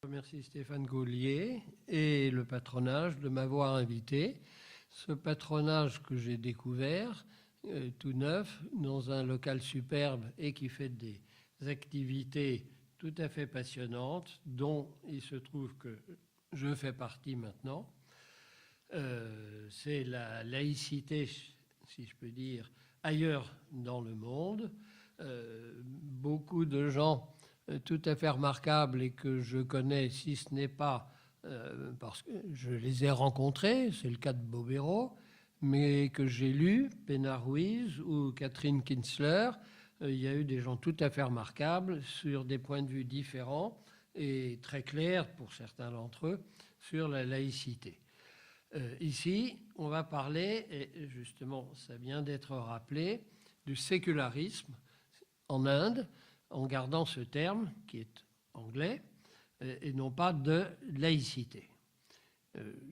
Je remercie Stéphane Gaulier et le patronage de m'avoir invité. Ce patronage que j'ai découvert, tout neuf, dans un local superbe et qui fait des activités tout à fait passionnantes, dont il se trouve que je fais partie maintenant. C'est la laïcité, si je peux dire, ailleurs dans le monde. Beaucoup de gens tout à fait remarquables et que je connais, si ce n'est pas parce que je les ai rencontrés, c'est le cas de Bobéro, mais que j'ai lu, Pena Ruiz ou Catherine Kinsler, il y a eu des gens tout à fait remarquables sur des points de vue différents et très clairs pour certains d'entre eux sur la laïcité. Ici, on va parler, et justement ça vient d'être rappelé, du sécularisme en Inde, en gardant ce terme qui est anglais, et non pas de laïcité.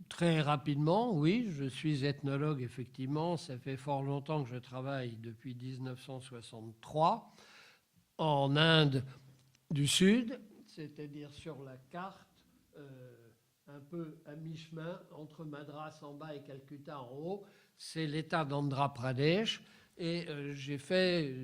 Très rapidement, oui, je suis ethnologue, effectivement, ça fait fort longtemps que je travaille depuis 1963 en Inde du Sud, c'est-à-dire sur la carte, un peu à mi-chemin entre Madras en bas et Calcutta en haut, c'est l'état d'Andhra Pradesh, et j'ai fait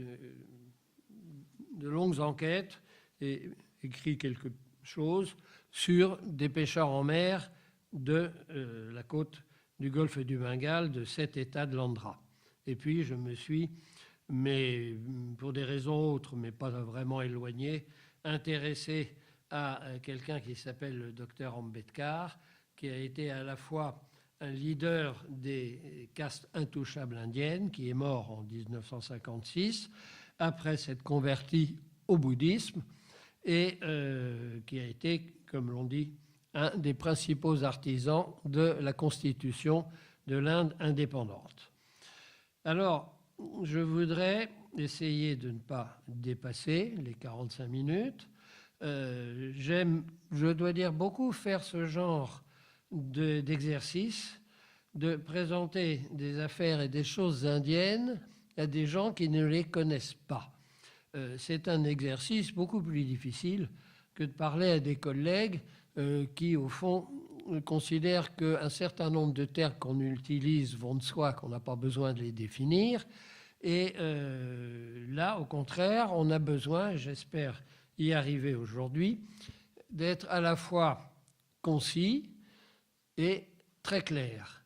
de longues enquêtes et écrit quelque chose sur des pêcheurs en mer de la côte du golfe du Bengale, de cet état de l'Andhra. Et puis je me suis, mais pour des raisons autres, mais pas vraiment éloignées, intéressé à quelqu'un qui s'appelle le docteur Ambedkar, qui a été à la fois un leader des castes intouchables indiennes, qui est mort en 1956, après s'être converti au bouddhisme, et qui a été, comme l'on dit, un des principaux artisans de la constitution de l'Inde indépendante. Alors, je voudrais essayer de ne pas dépasser les 45 minutes. J'aime, je dois dire, beaucoup faire ce genre d'exercice, de présenter des affaires et des choses indiennes à des gens qui ne les connaissent pas. C'est un exercice beaucoup plus difficile que de parler à des collègues qui, au fond, considèrent qu'un certain nombre de termes qu'on utilise vont de soi, qu'on n'a pas besoin de les définir. Et là, au contraire, on a besoin, j'espère y arriver aujourd'hui, d'être à la fois concis et très clair.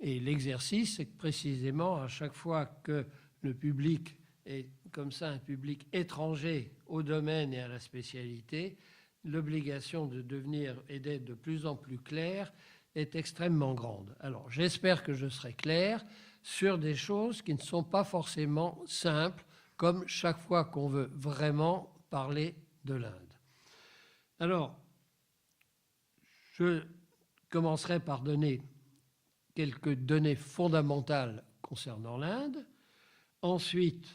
Et l'exercice, c'est que précisément, à chaque fois que le public est comme ça, un public étranger au domaine et à la spécialité, l'obligation de devenir et d'être de plus en plus clair est extrêmement grande. Alors, j'espère que je serai clair sur des choses qui ne sont pas forcément simples, comme chaque fois qu'on veut vraiment parler de l'Inde. Alors, je commencerai par donner quelques données fondamentales concernant l'Inde. Ensuite,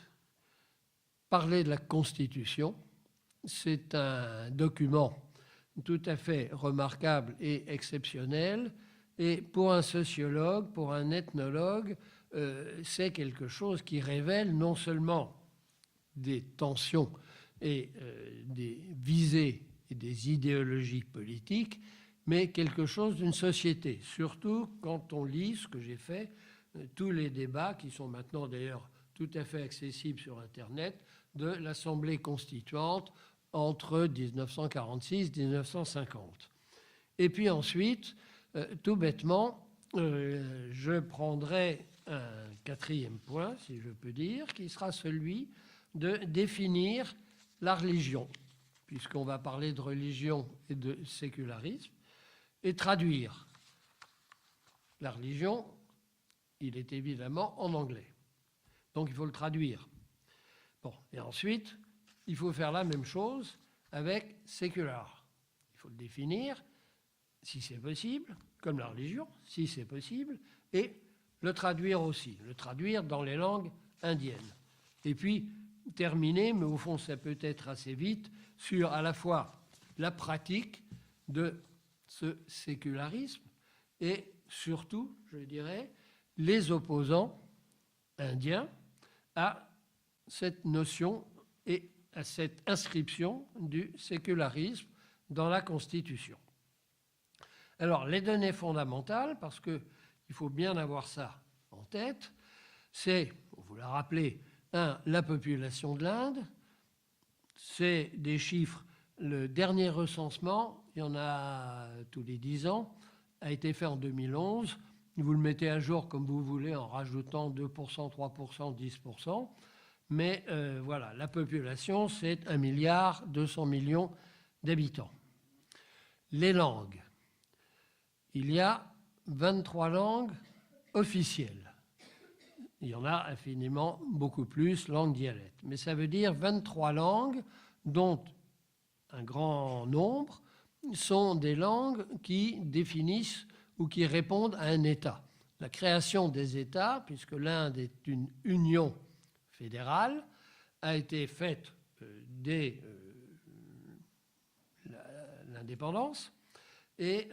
parler de la Constitution. C'est un document tout à fait remarquable et exceptionnel. Et pour un sociologue, pour un ethnologue, c'est quelque chose qui révèle non seulement des tensions et des visées et des idéologies politiques, mais quelque chose d'une société. Surtout quand on lit ce que j'ai fait, tous les débats qui sont maintenant d'ailleurs tout à fait accessibles sur Internet, de l'Assemblée constituante entre 1946 et 1950. Et puis ensuite, tout bêtement, je prendrai un quatrième point, si je peux dire, qui sera celui de définir la religion, puisqu'on va parler de religion et de sécularisme, et traduire. La religion, il est évidemment en anglais. Donc il faut le traduire. Bon, et ensuite, il faut faire la même chose avec sécular. Il faut le définir, si c'est possible, comme la religion, si c'est possible, et le traduire aussi, le traduire dans les langues indiennes. Et puis, terminer, mais au fond, ça peut être assez vite, sur à la fois la pratique de ce sécularisme et surtout, je dirais, les opposants indiens à cette notion et à cette inscription du sécularisme dans la Constitution. Alors, les données fondamentales, parce qu'il faut bien avoir ça en tête, c'est, vous la rappelez, la population de l'Inde, c'est des chiffres, le dernier recensement, il y en a tous les 10 ans, a été fait en 2011, vous le mettez à jour comme vous voulez en rajoutant 2%, 3%, 10%, mais voilà, la population, c'est 1,2 milliard d'habitants. Les langues. Il y a 23 langues officielles. Il y en a infiniment beaucoup plus, langues dialectes. Mais ça veut dire 23 langues dont un grand nombre sont des langues qui définissent ou qui répondent à un État. La création des États, puisque l'Inde est une union fédérale, a été faite dès l'indépendance et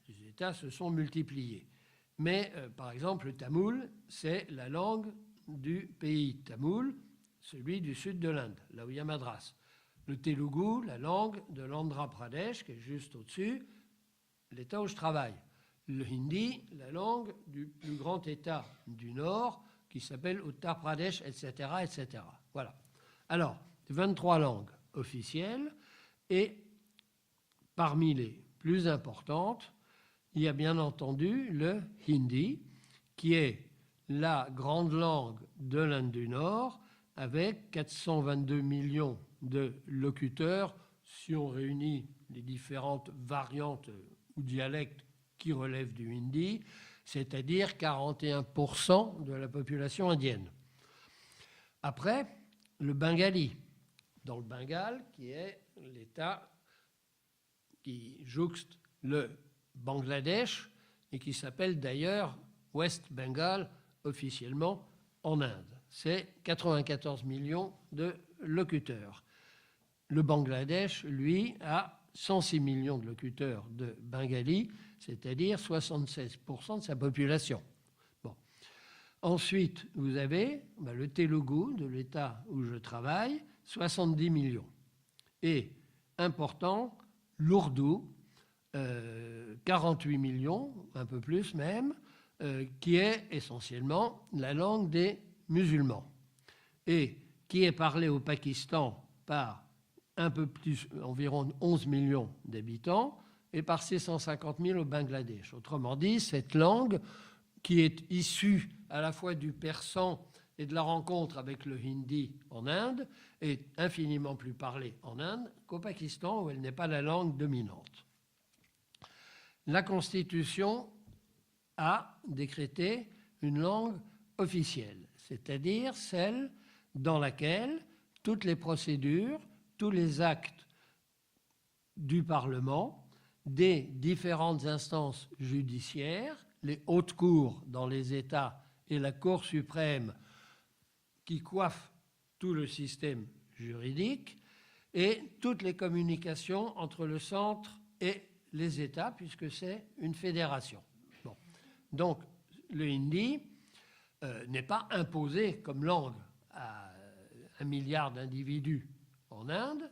les États se sont multipliés. Mais par exemple, le tamoul, c'est la langue du pays tamoul, celui du sud de l'Inde, là où il y a Madras. Le telugu, la langue de l'Andhra Pradesh, qui est juste au-dessus, l'État où je travaille. Le hindi, la langue du plus grand État du Nord, qui s'appelle Uttar Pradesh, etc., etc. Voilà. Alors, 23 langues officielles, et parmi les plus importantes, il y a bien entendu le hindi, qui est la grande langue de l'Inde du Nord, avec 422 millions de locuteurs, si on réunit les différentes variantes ou dialectes qui relèvent du hindi, c'est-à-dire 41% de la population indienne. Après, le bengali, dans le Bengale, qui est l'État qui jouxte le Bangladesh et qui s'appelle d'ailleurs West Bengal officiellement en Inde. C'est 94 millions de locuteurs. Le Bangladesh, lui, a 106 millions de locuteurs de bengali, c'est-à-dire 76% de sa population. Bon. Ensuite, vous avez le telugu de l'État où je travaille, 70 millions. Et, important, l'ourdou, 48 millions, un peu plus même, qui est essentiellement la langue des musulmans et qui est parlée au Pakistan par un peu plus, environ 11 millions d'habitants et par 650 000 au Bangladesh. Autrement dit, cette langue qui est issue à la fois du persan et de la rencontre avec le hindi en Inde est infiniment plus parlée en Inde qu'au Pakistan où elle n'est pas la langue dominante. La Constitution a décrété une langue officielle, c'est-à-dire celle dans laquelle toutes les procédures, tous les actes du Parlement, des différentes instances judiciaires, les hautes cours dans les États et la Cour suprême qui coiffent tout le système juridique, et toutes les communications entre le centre et les États, puisque c'est une fédération. Bon. Donc, le hindi n'est pas imposé comme langue à 1 milliard d'individus en Inde,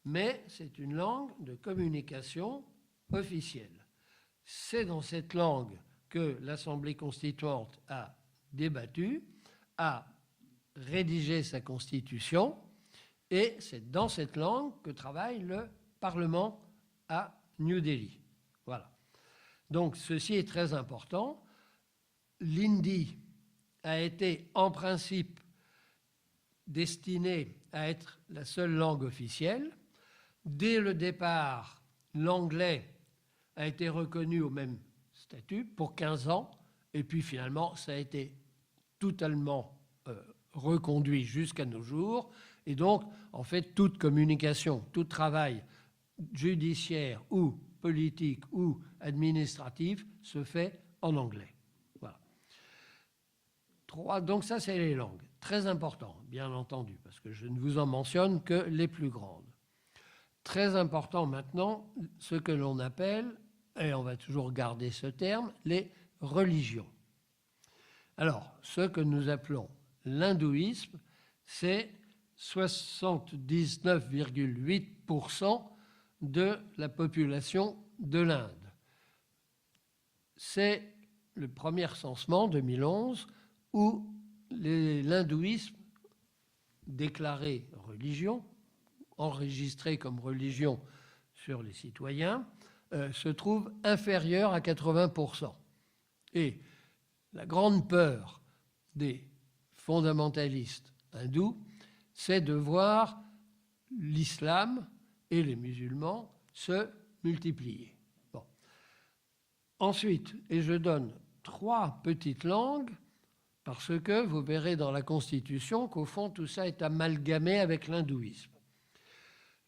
mais c'est une langue de communication officielle. C'est dans cette langue que l'Assemblée constituante a débattu, a rédigé sa constitution, et c'est dans cette langue que travaille le Parlement à New Delhi. Voilà. Donc, ceci est très important. L'hindi a été en principe destiné à être la seule langue officielle. Dès le départ, l'anglais a été reconnu au même statut pour 15 ans, et puis finalement, ça a été totalement reconduit jusqu'à nos jours. Et donc, en fait, toute communication, tout travail judiciaire ou politique ou administratif se fait en anglais. Voilà. Donc ça, c'est les langues. Très important, bien entendu, parce que je ne vous en mentionne que les plus grandes. Très important maintenant, ce que l'on appelle, et on va toujours garder ce terme, les religions. Alors, ce que nous appelons l'hindouisme, c'est 79,8% de la population de l'Inde. C'est le premier recensement, 2011, où l'hindouisme, déclaré religion, enregistré comme religion sur les citoyens, se trouve inférieur à 80%. Et la grande peur des fondamentalistes hindous, c'est de voir l'islam et les musulmans se multiplier. Bon. Ensuite, et je donne 3 petites langues, parce que vous verrez dans la Constitution qu'au fond, tout ça est amalgamé avec l'hindouisme.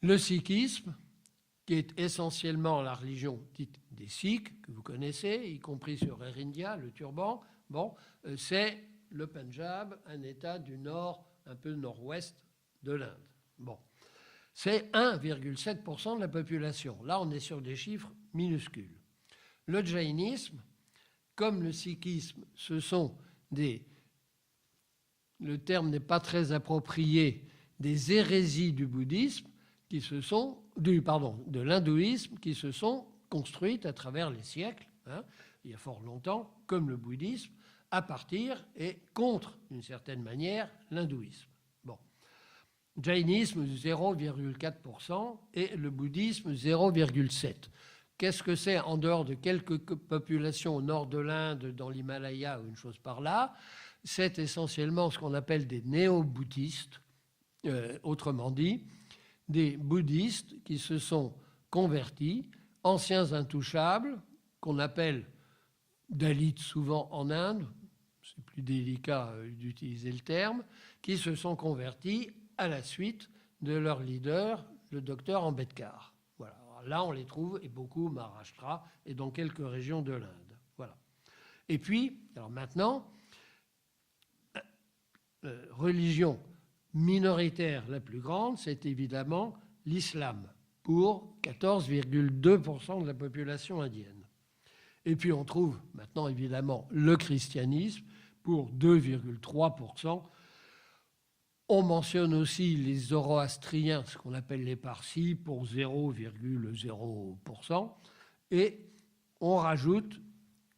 Le sikhisme, qui est essentiellement la religion dite des Sikhs, que vous connaissez, y compris sur Air India, le turban, bon, c'est le Pendjab, un État du nord, un peu nord-ouest de l'Inde. Bon. C'est 1,7% de la population. Là, on est sur des chiffres minuscules. Le jaïnisme, comme le sikhisme, ce sont le terme n'est pas très approprié, des hérésies du bouddhisme qui se sont, de l'hindouisme qui se sont construites à travers les siècles, hein, il y a fort longtemps, comme le bouddhisme, à partir et contre, d'une certaine manière, l'hindouisme. Bon. Jainisme, 0,4% et le bouddhisme, 0,7%. Qu'est-ce que c'est en dehors de quelques populations au nord de l'Inde, dans l'Himalaya ou une chose par là? C'est essentiellement ce qu'on appelle des néo-bouddhistes, autrement dit, des bouddhistes qui se sont convertis, anciens intouchables, qu'on appelle dalits souvent en Inde, c'est plus délicat d'utiliser le terme, qui se sont convertis à la suite de leur leader, le docteur Ambedkar. Voilà. Alors là, on les trouve, et beaucoup au Maharashtra et dans quelques régions de l'Inde. Voilà. Et puis, alors maintenant, religion minoritaire la plus grande, c'est évidemment l'islam, pour 14,2% de la population indienne. Et puis on trouve maintenant évidemment le christianisme pour 2,3%. On mentionne aussi les zoroastriens, ce qu'on appelle les parsis, pour 0,0%. Et on rajoute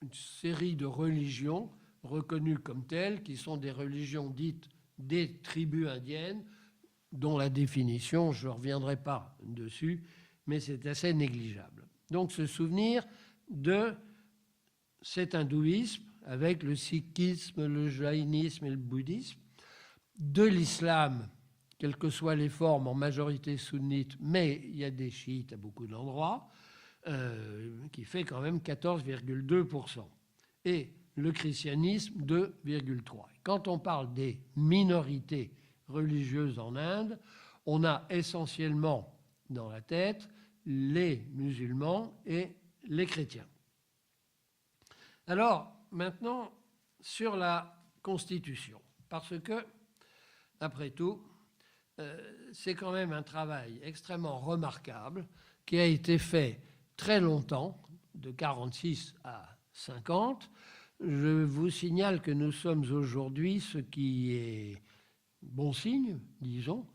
une série de religions reconnues comme telles, qui sont des religions dites des tribus indiennes, dont la définition, je ne reviendrai pas dessus, mais c'est assez négligeable. Donc se souvenir de cet hindouisme avec le sikhisme, le jaïnisme et le bouddhisme, de l'islam, quelles que soient les formes, en majorité sunnite, mais il y a des chiites à beaucoup d'endroits, qui fait quand même 14,2%. Et le christianisme, 2,3%. Quand on parle des minorités religieuses en Inde, on a essentiellement dans la tête les musulmans et les chrétiens. Alors, maintenant, sur la Constitution, parce que, après tout, c'est quand même un travail extrêmement remarquable qui a été fait très longtemps, de 46 à 50. Je vous signale que nous sommes aujourd'hui, ce qui est bon signe, disons.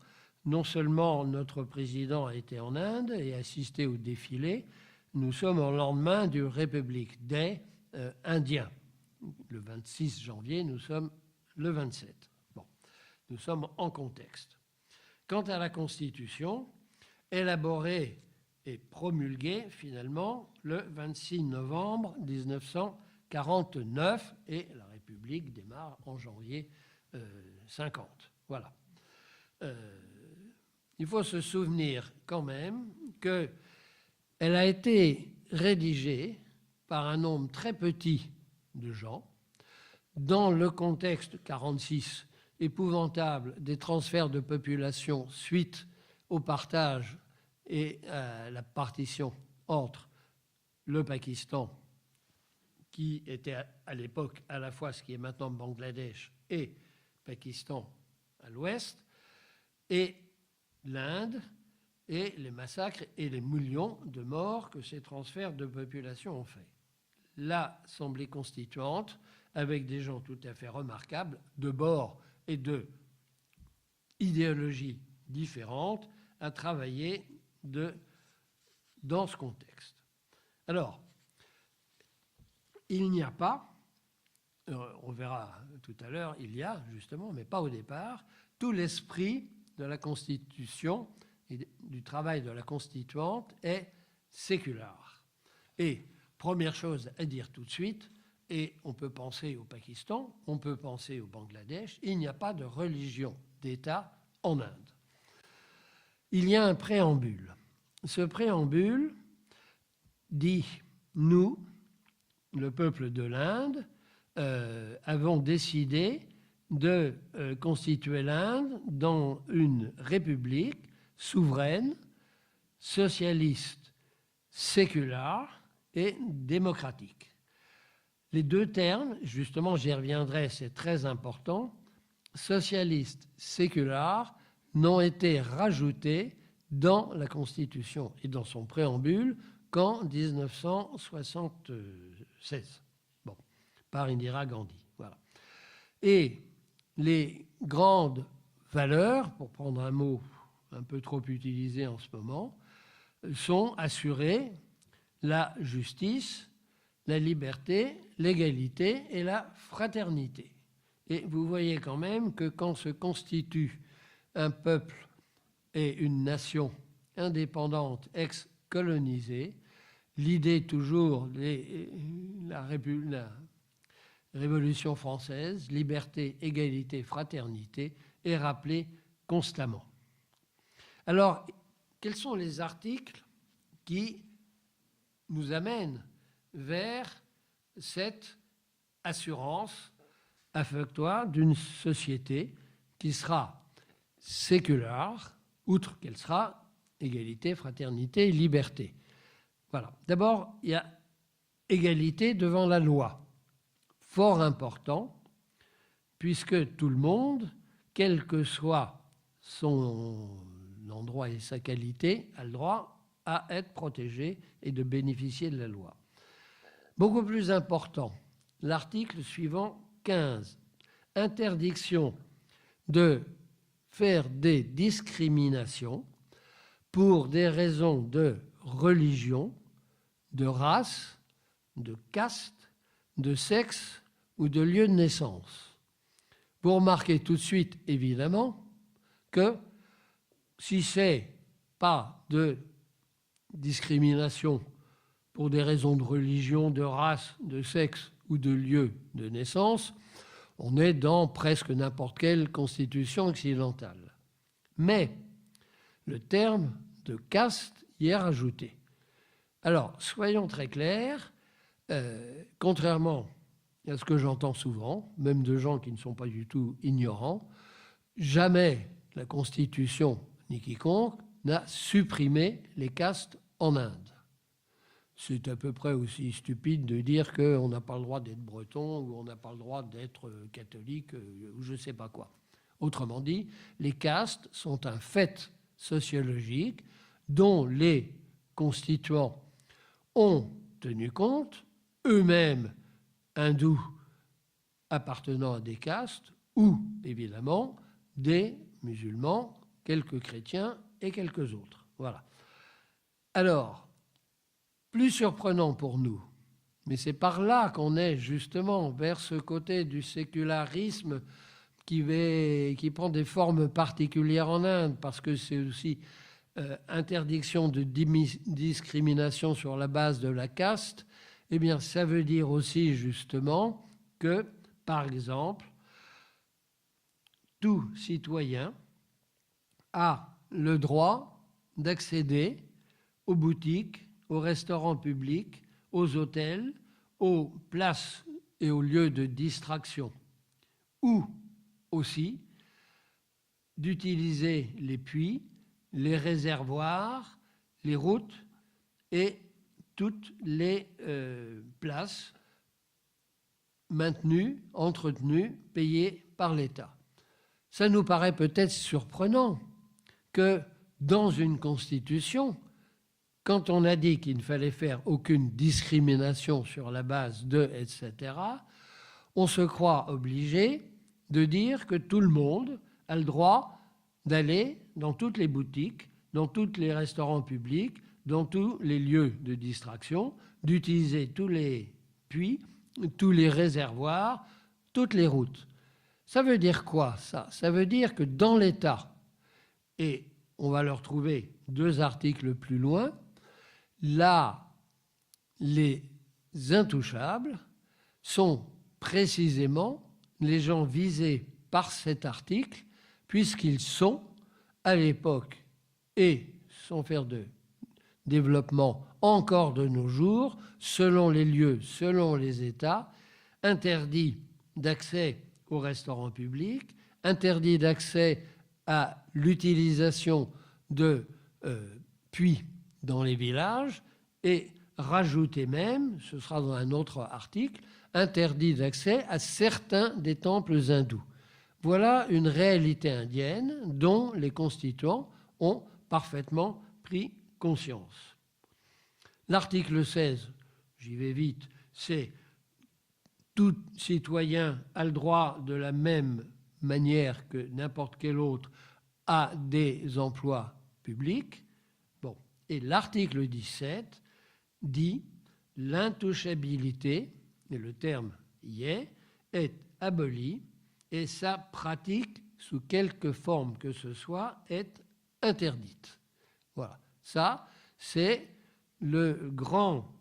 Non seulement notre président a été en Inde et assisté au défilé, nous sommes au lendemain du Republic Day indien. Le 26 janvier, nous sommes le 27. Bon, nous sommes en contexte. Quant à la Constitution, élaborée et promulguée finalement le 26 novembre 1949 et la République démarre en janvier 50. Voilà. Il faut se souvenir quand même qu'elle a été rédigée par un nombre très petit de gens dans le contexte 46 épouvantable des transferts de population suite au partage et à la partition entre le Pakistan, qui était à l'époque à la fois ce qui est maintenant Bangladesh et Pakistan à l'ouest, et l'Inde, et les massacres et les millions de morts que ces transferts de population ont fait. L'Assemblée constituante, avec des gens tout à fait remarquables, de bords et de idéologies différentes, a travaillé de dans ce contexte. Alors, il n'y a pas, on verra tout à l'heure, il y a justement, mais pas au départ, tout l'esprit de la Constitution et du travail de la Constituante est séculaire. Et première chose à dire tout de suite, et on peut penser au Pakistan, on peut penser au Bangladesh, il n'y a pas de religion d'État en Inde. Il y a un préambule. Ce préambule dit « Nous, le peuple de l'Inde, avons décidé de constituer l'Inde dans une république souveraine, socialiste, séculaire et démocratique. » Les deux termes, justement, j'y reviendrai, c'est très important, socialiste, séculaire, n'ont été rajoutés dans la Constitution et dans son préambule qu'en 1976, bon, par Indira Gandhi. Voilà. Et les grandes valeurs, pour prendre un mot un peu trop utilisé en ce moment, sont assurées la justice, la liberté, l'égalité et la fraternité. Et vous voyez quand même que quand se constitue un peuple et une nation indépendante ex-colonisée, l'idée toujours de la Révolution française, liberté, égalité, fraternité, est rappelée constamment. Alors, quels sont les articles qui nous amènent vers cette assurance affectoire d'une société qui sera séculaire, outre qu'elle sera égalité, fraternité, liberté. Voilà. D'abord, il y a égalité devant la loi, fort important, puisque tout le monde, quel que soit son endroit et sa qualité, a le droit à être protégé et de bénéficier de la loi. Beaucoup plus important, l'article suivant 15, interdiction de faire des discriminations pour des raisons de religion, de race, de caste, de sexe ou de lieu de naissance. Vous remarquez tout de suite, évidemment, que si ce n'est pas de discrimination pour des raisons de religion, de race, de sexe ou de lieu de naissance, on est dans presque n'importe quelle constitution occidentale. Mais le terme de caste y est rajouté. Alors, soyons très clairs, contrairement à ce que j'entends souvent, même de gens qui ne sont pas du tout ignorants, jamais la Constitution, ni quiconque, n'a supprimé les castes en Inde. C'est à peu près aussi stupide de dire qu'on n'a pas le droit d'être breton ou on n'a pas le droit d'être catholique ou je ne sais pas quoi. Autrement dit, les castes sont un fait sociologique dont les constituants ont tenu compte, eux-mêmes hindous appartenant à des castes ou, évidemment, des musulmans, quelques chrétiens et quelques autres. Voilà. Alors, plus surprenant pour nous, mais c'est par là qu'on est justement vers ce côté du sécularisme qui prend des formes particulières en Inde, parce que c'est aussi interdiction de discrimination sur la base de la caste, eh bien ça veut dire aussi justement que, par exemple, tout citoyen a le droit d'accéder aux boutiques, aux restaurants publics, aux hôtels, aux places et aux lieux de distraction, ou aussi d'utiliser les puits, les réservoirs, les routes et toutes les places maintenues, entretenues, payées par l'État. Ça nous paraît peut-être surprenant que dans une constitution, quand on a dit qu'il ne fallait faire aucune discrimination sur la base de, etc., on se croit obligé de dire que tout le monde a le droit d'aller dans toutes les boutiques, dans tous les restaurants publics, dans tous les lieux de distraction, d'utiliser tous les puits, tous les réservoirs, toutes les routes. Ça veut dire quoi, ça? Ça veut dire que dans l'État, et on va le retrouver 2 articles plus loin, là, les intouchables sont précisément les gens visés par cet article, puisqu'ils sont, à l'époque, et sans faire de développement encore de nos jours, selon les lieux, selon les États, interdits d'accès aux restaurants publics, interdits d'accès à l'utilisation de puits dans les villages et rajouter même, ce sera dans un autre article, interdit d'accès à certains des temples hindous. Voilà une réalité indienne dont les constituants ont parfaitement pris conscience. L'article 16, j'y vais vite, c'est tout citoyen a le droit de la même manière que n'importe quel autre à des emplois publics. Bon. Et l'article 17 dit l'intouchabilité, et le terme y est aboli et sa pratique, sous quelque forme que ce soit, est interdite. Voilà. Ça, c'est le grand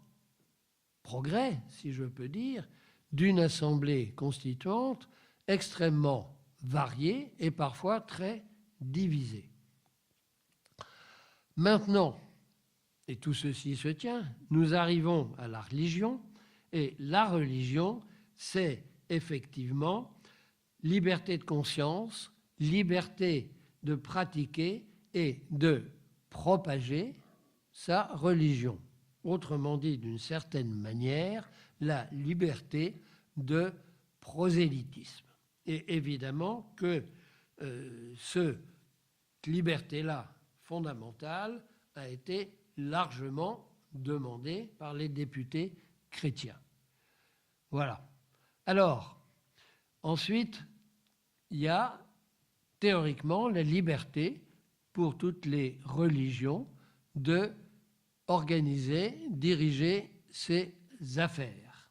progrès, si je peux dire, d'une assemblée constituante extrêmement variée et parfois très divisée. Maintenant, et tout ceci se tient, nous arrivons à la religion, et la religion, c'est effectivement liberté de conscience, liberté de pratiquer et de propager sa religion. Autrement dit, d'une certaine manière, la liberté de prosélytisme. Et évidemment que cette liberté-là fondamentale a été largement demandée par les députés chrétiens. Voilà. Alors, ensuite, il y a théoriquement la liberté pour toutes les religions de organiser, diriger ses affaires.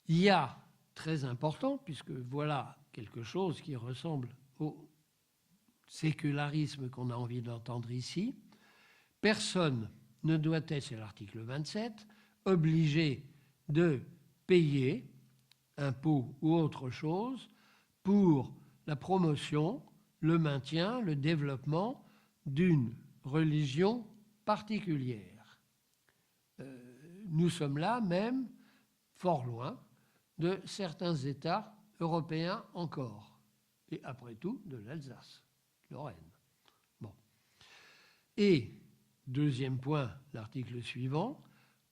Il y a, très important, puisque voilà quelque chose qui ressemble au sécularisme qu'on a envie d'entendre ici, personne ne doit être, c'est l'article 27, obligé de payer impôts ou autre chose pour la promotion, le maintien, le développement d'une religion particulière. Nous sommes là même fort loin de certains États européens encore, et après tout de l'Alsace, Lorraine. Bon. Et deuxième point, l'article suivant,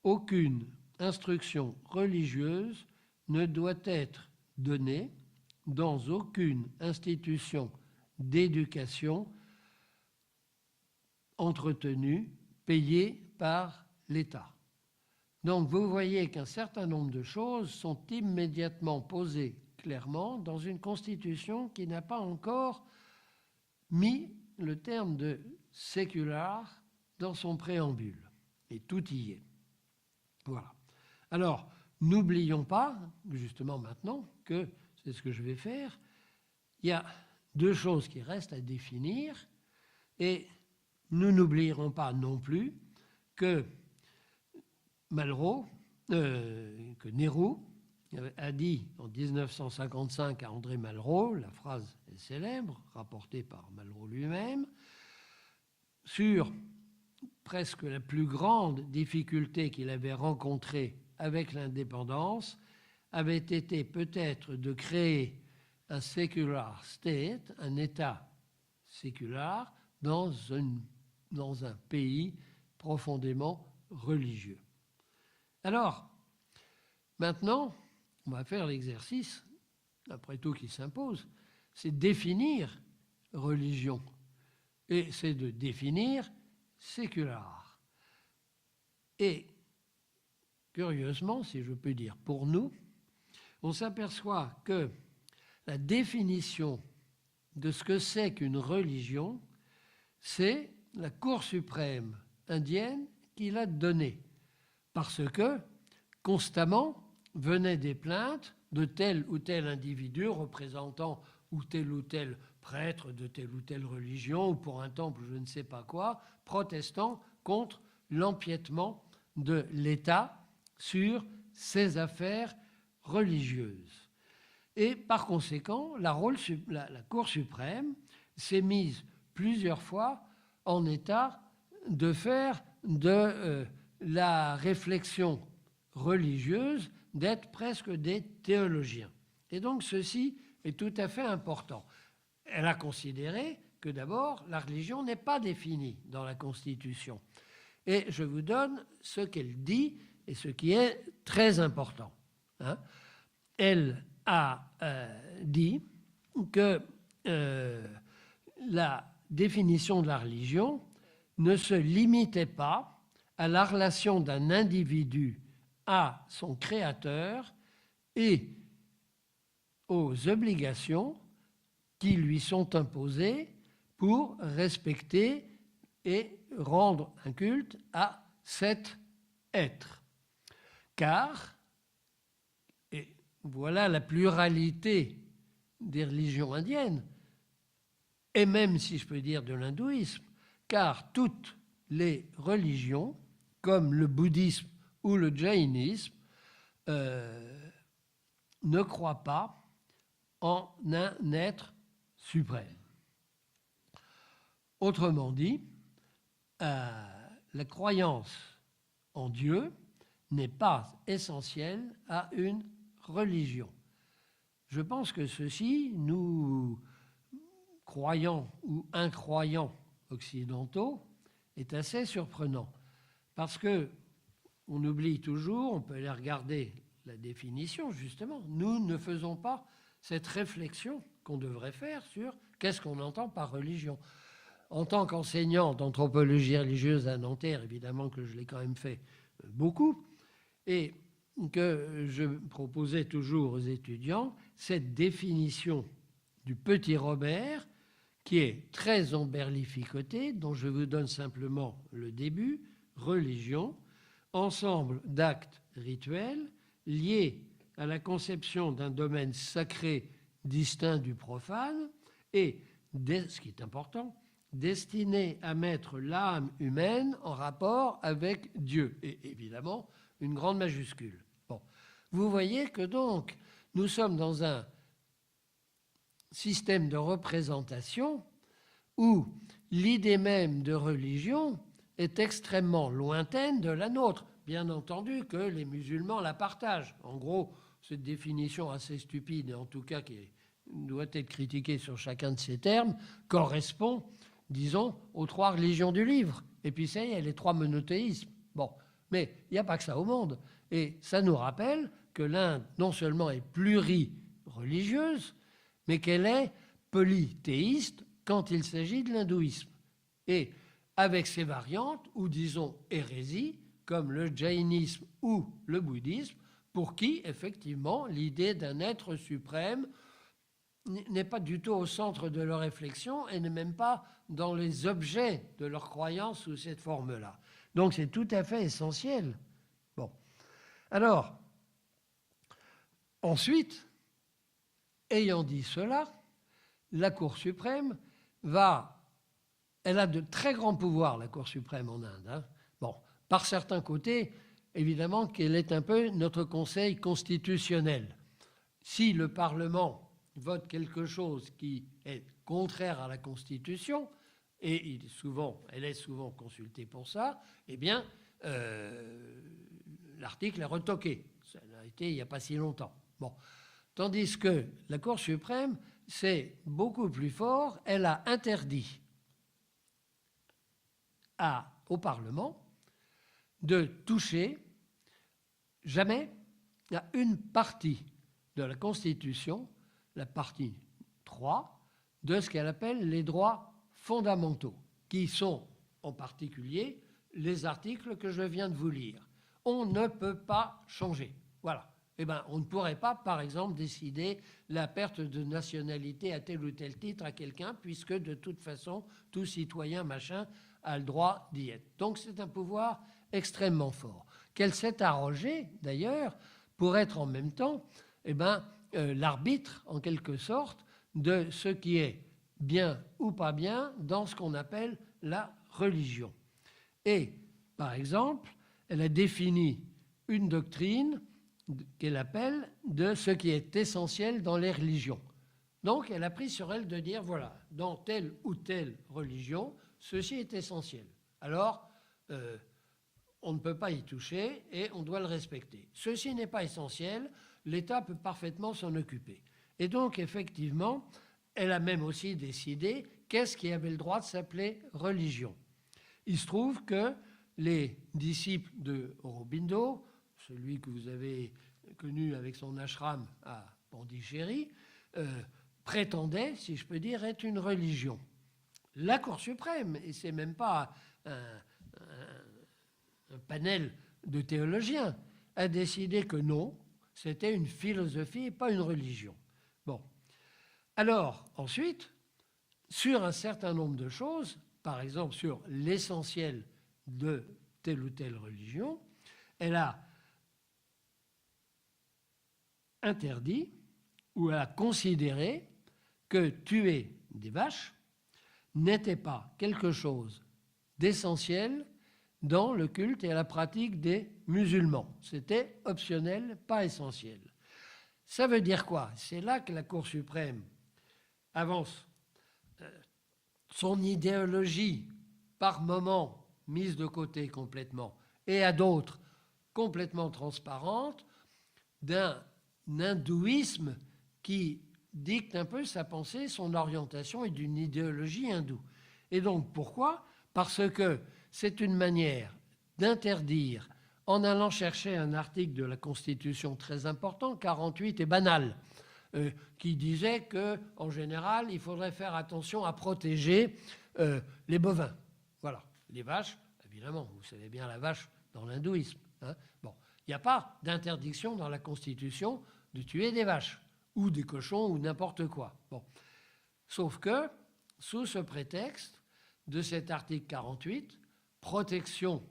aucune instruction religieuse ne doit être donnée dans aucune institution d'éducation entretenue, payée par l'État. Donc vous voyez qu'un certain nombre de choses sont immédiatement posées clairement dans une constitution qui n'a pas encore mis le terme de sécular dans son préambule. Et tout y est. Voilà. Alors, n'oublions pas, justement maintenant, que c'est ce que je vais faire, il y a 2 choses qui restent à définir et nous n'oublierons pas non plus que que Nehru a dit en 1955 à André Malraux, la phrase est célèbre, rapportée par Malraux lui-même, sur presque la plus grande difficulté qu'il avait rencontrée avec l'indépendance, avait été peut-être de créer un secular state, un État sécular, dans un pays profondément religieux. Alors, maintenant, on va faire l'exercice, après tout qui s'impose, c'est définir religion. Et c'est de définir sécular. Et, curieusement, si je peux dire pour nous, on s'aperçoit que la définition de ce que c'est qu'une religion, c'est la Cour suprême indienne qu'il a donnée, parce que constamment venaient des plaintes de tel ou tel individu représentant ou tel prêtre de telle ou telle religion, ou pour un temple, je ne sais pas quoi, protestant contre l'empiètement de l'État sur ses affaires religieuses. Et par conséquent, la Cour suprême s'est mise plusieurs fois en état de faire de la réflexion religieuse d'être presque des théologiens. Et donc ceci est tout à fait important. Elle a considéré que d'abord, la religion n'est pas définie dans la Constitution. Et je vous donne ce qu'elle dit et ce qui est très important. Elle a dit que la définition de la religion ne se limitait pas à la relation d'un individu à son créateur et aux obligations qui lui sont imposées pour respecter et rendre un culte à cet être. Car, et voilà la pluralité des religions indiennes, et même, si je peux dire, de l'hindouisme, car toutes les religions, comme le bouddhisme ou le jaïnisme, ne croient pas en un être suprême. Autrement dit, la croyance en Dieu n'est pas essentielle à une religion. Je pense que ceci, nous, croyants ou incroyants occidentaux, est assez surprenant. Parce que on oublie toujours, on peut aller regarder la définition, justement. Nous ne faisons pas cette réflexion qu'on devrait faire sur qu'est-ce qu'on entend par religion. En tant qu'enseignant d'anthropologie religieuse à Nanterre, évidemment que je l'ai quand même fait beaucoup, et que je proposais toujours aux étudiants cette définition du petit Robert, qui est très emberlificotée, dont je vous donne simplement le début: religion, ensemble d'actes rituels liés à la conception d'un domaine sacré distinct du profane et, ce qui est important, destiné à mettre l'âme humaine en rapport avec Dieu. Et évidemment, une grande majuscule. Bon. Vous voyez que donc, nous sommes dans un système de représentation où l'idée même de religion est extrêmement lointaine de la nôtre. Bien entendu que les musulmans la partagent. En gros, cette définition assez stupide, et en tout cas qui doit être critiquée sur chacun de ces termes, correspond, disons, aux trois religions du livre. Et puis ça y est, les trois monothéismes. Bon, mais il n'y a pas que ça au monde. Et ça nous rappelle que l'Inde, non seulement est plurireligieuse, mais qu'elle est polythéiste quand il s'agit de l'hindouisme. Et avec ses variantes, ou disons hérésies, comme le jaïnisme ou le bouddhisme, pour qui, effectivement, l'idée d'un être suprême n'est pas du tout au centre de leur réflexion et n'est même pas dans les objets de leur croyance sous cette forme-là. Donc c'est tout à fait essentiel. Bon. Alors, ensuite, ayant dit cela, la Cour suprême elle a de très grands pouvoirs, la Cour suprême en Inde. Bon, par certains côtés, évidemment qu'elle est un peu notre conseil constitutionnel. Si le Parlement vote quelque chose qui est contraire à la Constitution, et elle est souvent consultée pour ça, eh bien, l'article est retoqué. Ça a été il n'y a pas si longtemps. Bon. Tandis que la Cour suprême, c'est beaucoup plus fort. Elle a interdit au Parlement de toucher jamais à une partie de la Constitution, la partie 3, de ce qu'elle appelle les droits fondamentaux, qui sont en particulier les articles que je viens de vous lire. On ne peut pas changer. Voilà. Eh bien, on ne pourrait pas, par exemple, décider la perte de nationalité à tel ou tel titre à quelqu'un, puisque de toute façon, tout citoyen, machin, a le droit d'y être. Donc c'est un pouvoir extrêmement fort, qu'elle s'est arrogée d'ailleurs pour être en même temps l'arbitre en quelque sorte de ce qui est bien ou pas bien dans ce qu'on appelle la religion. Et par exemple, elle a défini une doctrine qu'elle appelle de ce qui est essentiel dans les religions. Donc elle a pris sur elle de dire, voilà, dans telle ou telle religion, ceci est essentiel. Alors, on ne peut pas y toucher et on doit le respecter. Ceci n'est pas essentiel, l'État peut parfaitement s'en occuper. Et donc, effectivement, elle a même aussi décidé qu'est-ce qui avait le droit de s'appeler religion. Il se trouve que les disciples de Aurobindo, celui que vous avez connu avec son ashram à Pondichéry, prétendaient, si je peux dire, être une religion. La Cour suprême, et ce n'est même pas un panel de théologiens, a décidé que non, c'était une philosophie et pas une religion. Bon. Alors, ensuite, sur un certain nombre de choses, par exemple sur l'essentiel de telle ou telle religion, elle a interdit ou elle a considéré que tuer des vaches n'était pas quelque chose d'essentiel dans le culte et la pratique des musulmans. C'était optionnel, pas essentiel. Ça veut dire quoi? C'est là que la Cour suprême avance son idéologie, par moments mise de côté complètement, et à d'autres complètement transparente, d'un hindouisme qui dicte un peu sa pensée, son orientation et d'une idéologie hindoue. Et donc pourquoi? Parce que c'est une manière d'interdire, en allant chercher un article de la Constitution très important, 48 et banal, qui disait qu'en général, il faudrait faire attention à protéger les bovins. Voilà, les vaches, évidemment, vous savez bien la vache dans l'hindouisme. Hein. Bon, il n'y a pas d'interdiction dans la Constitution de tuer des vaches ou des cochons ou n'importe quoi. Bon. Sauf que, sous ce prétexte de cet article 48, protection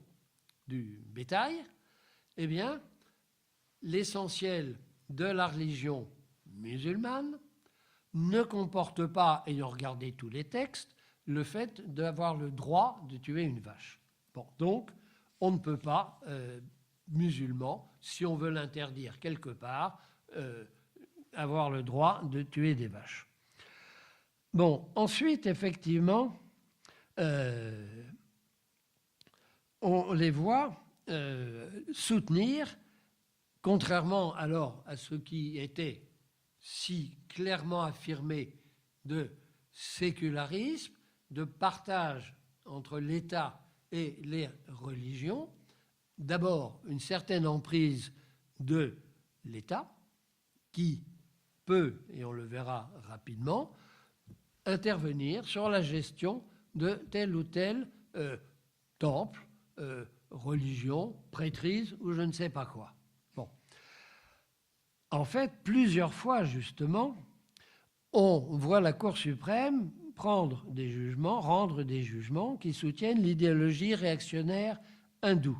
du bétail, eh bien, l'essentiel de la religion musulmane ne comporte pas, ayant regardé tous les textes, le fait d'avoir le droit de tuer une vache. Bon, donc, on ne peut pas, musulman, si on veut l'interdire quelque part, avoir le droit de tuer des vaches. Bon, ensuite, effectivement, on les voit soutenir, contrairement alors à ce qui était si clairement affirmé de sécularisme, de partage entre l'État et les religions, d'abord une certaine emprise de l'État qui peut, et on le verra rapidement, intervenir sur la gestion de tel ou tel temple, religion, prêtrise ou je ne sais pas quoi. Bon. En fait, plusieurs fois, justement, on voit la Cour suprême rendre des jugements qui soutiennent l'idéologie réactionnaire hindoue.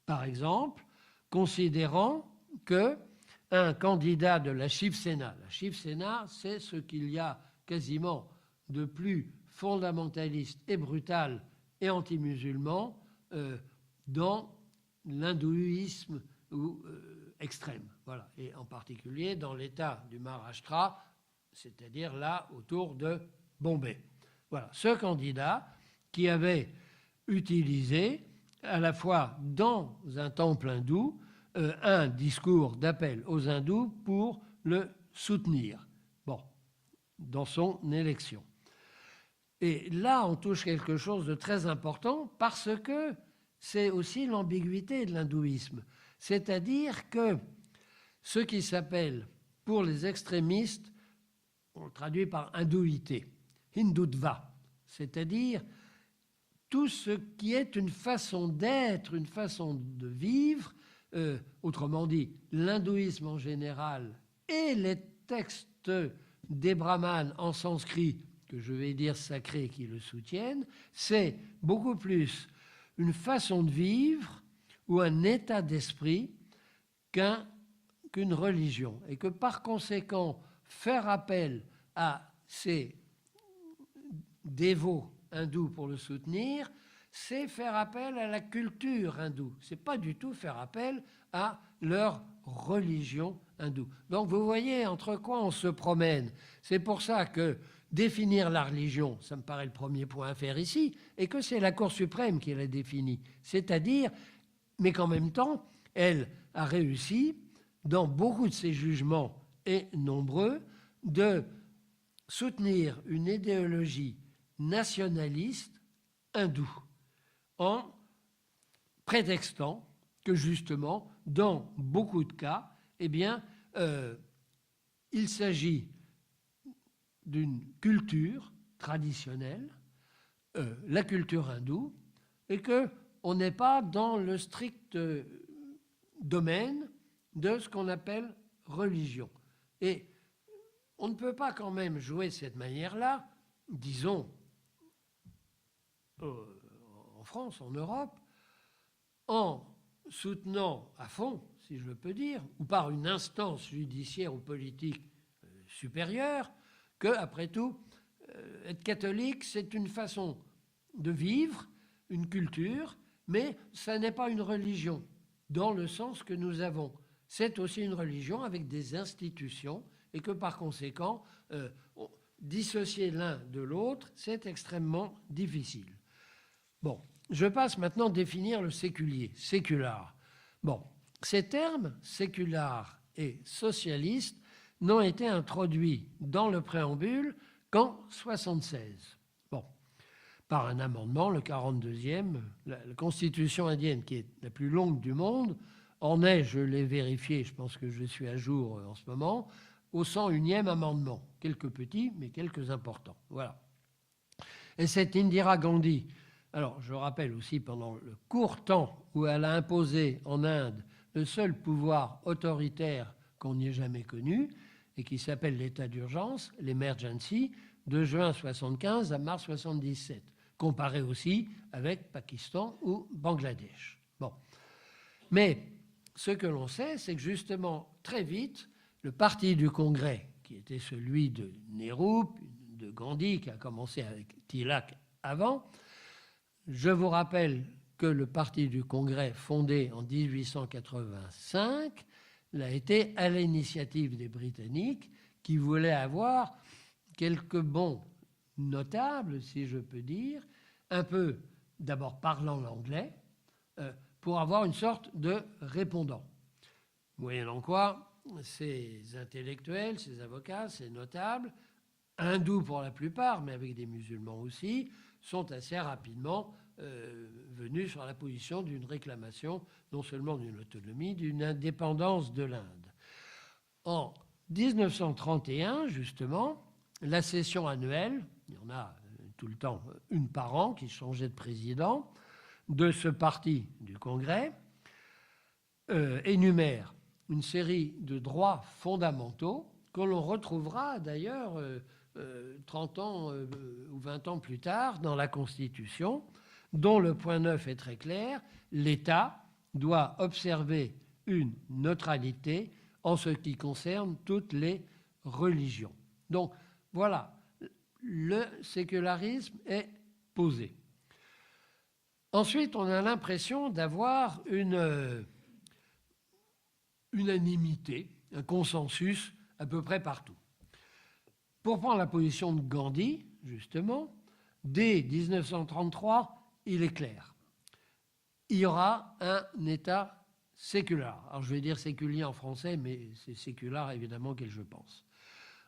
Par exemple, considérant qu'un candidat de la Shiv Sena, c'est ce qu'il y a quasiment de plus fondamentaliste et brutal et anti-musulman dans l'hindouisme extrême, voilà, et en particulier dans l'état du Maharashtra, c'est-à-dire là autour de Bombay. Voilà, ce candidat qui avait utilisé à la fois dans un temple hindou un discours d'appel aux hindous pour le soutenir, bon, dans son élection. Et là, on touche quelque chose de très important parce que c'est aussi l'ambiguïté de l'hindouisme. C'est-à-dire que ce qui s'appelle, pour les extrémistes, on le traduit par hindouité, hindutva, c'est-à-dire tout ce qui est une façon d'être, une façon de vivre, autrement dit, l'hindouisme en général et les textes des brahmanes en sanskrit, que je vais dire sacrées qui le soutiennent, c'est beaucoup plus une façon de vivre ou un état d'esprit qu'une religion. Et que par conséquent, faire appel à ces dévots hindous pour le soutenir, c'est faire appel à la culture hindoue. Ce n'est pas du tout faire appel à leur religion hindoue. Donc vous voyez entre quoi on se promène. C'est pour ça que définir la religion, ça me paraît le premier point à faire ici, et que c'est la Cour suprême qui l'a définie. C'est-à-dire, mais qu'en même temps, elle a réussi, dans beaucoup de ses jugements et nombreux, de soutenir une idéologie nationaliste hindoue, en prétextant que justement, dans beaucoup de cas, eh bien, il s'agit d'une culture traditionnelle, la culture hindoue, et qu'on n'est pas dans le strict domaine de ce qu'on appelle religion. Et on ne peut pas quand même jouer de cette manière-là, disons, en France, en Europe, en soutenant à fond, si je peux dire, ou par une instance judiciaire ou politique supérieure, que, après tout, être catholique, c'est une façon de vivre, une culture, mais ça n'est pas une religion, dans le sens que nous avons. C'est aussi une religion avec des institutions, et que par conséquent, dissocier l'un de l'autre, c'est extrêmement difficile. Bon, je passe maintenant à définir le séculier, sécular. Bon, ces termes, sécular et socialiste, n'ont été introduits dans le préambule qu'en 1976. Bon, par un amendement, le 42e, la Constitution indienne, qui est la plus longue du monde, en est, je l'ai vérifié, je pense que je suis à jour en ce moment, au 101e amendement. Quelques petits, mais quelques importants. Voilà. Et c'est Indira Gandhi. Alors, je rappelle aussi, pendant le court temps où elle a imposé en Inde le seul pouvoir autoritaire qu'on n'y ait jamais connu, et qui s'appelle l'état d'urgence, l'emergency, de juin 1975 à mars 1977, comparé aussi avec Pakistan ou Bangladesh. Bon. Mais ce que l'on sait, c'est que justement, très vite, le parti du Congrès, qui était celui de Nehru, de Gandhi, qui a commencé avec Tilak avant, je vous rappelle que le parti du Congrès, fondé en 1885, a été à l'initiative des Britanniques qui voulaient avoir quelques bons notables, si je peux dire, un peu d'abord parlant l'anglais, pour avoir une sorte de répondant. Moyennant quoi, ces intellectuels, ces avocats, ces notables, hindous pour la plupart, mais avec des musulmans aussi, sont assez rapidement venus sur la position d'une réclamation, non seulement d'une autonomie, d'une indépendance de l'Inde. En 1931, justement, la session annuelle, il y en a tout le temps une par an qui changeait de président, de ce parti du Congrès, énumère une série de droits fondamentaux que l'on retrouvera d'ailleurs 30 ans ou 20 ans plus tard dans la Constitution, dont le point 9 est très clair, l'État doit observer une neutralité en ce qui concerne toutes les religions. Donc voilà, le sécularisme est posé. Ensuite, on a l'impression d'avoir une unanimité, un consensus à peu près partout. Pour prendre la position de Gandhi, justement, dès 1933, il est clair. Il y aura un État séculaire. Alors je vais dire séculier en français, mais c'est séculaire évidemment auquel je pense.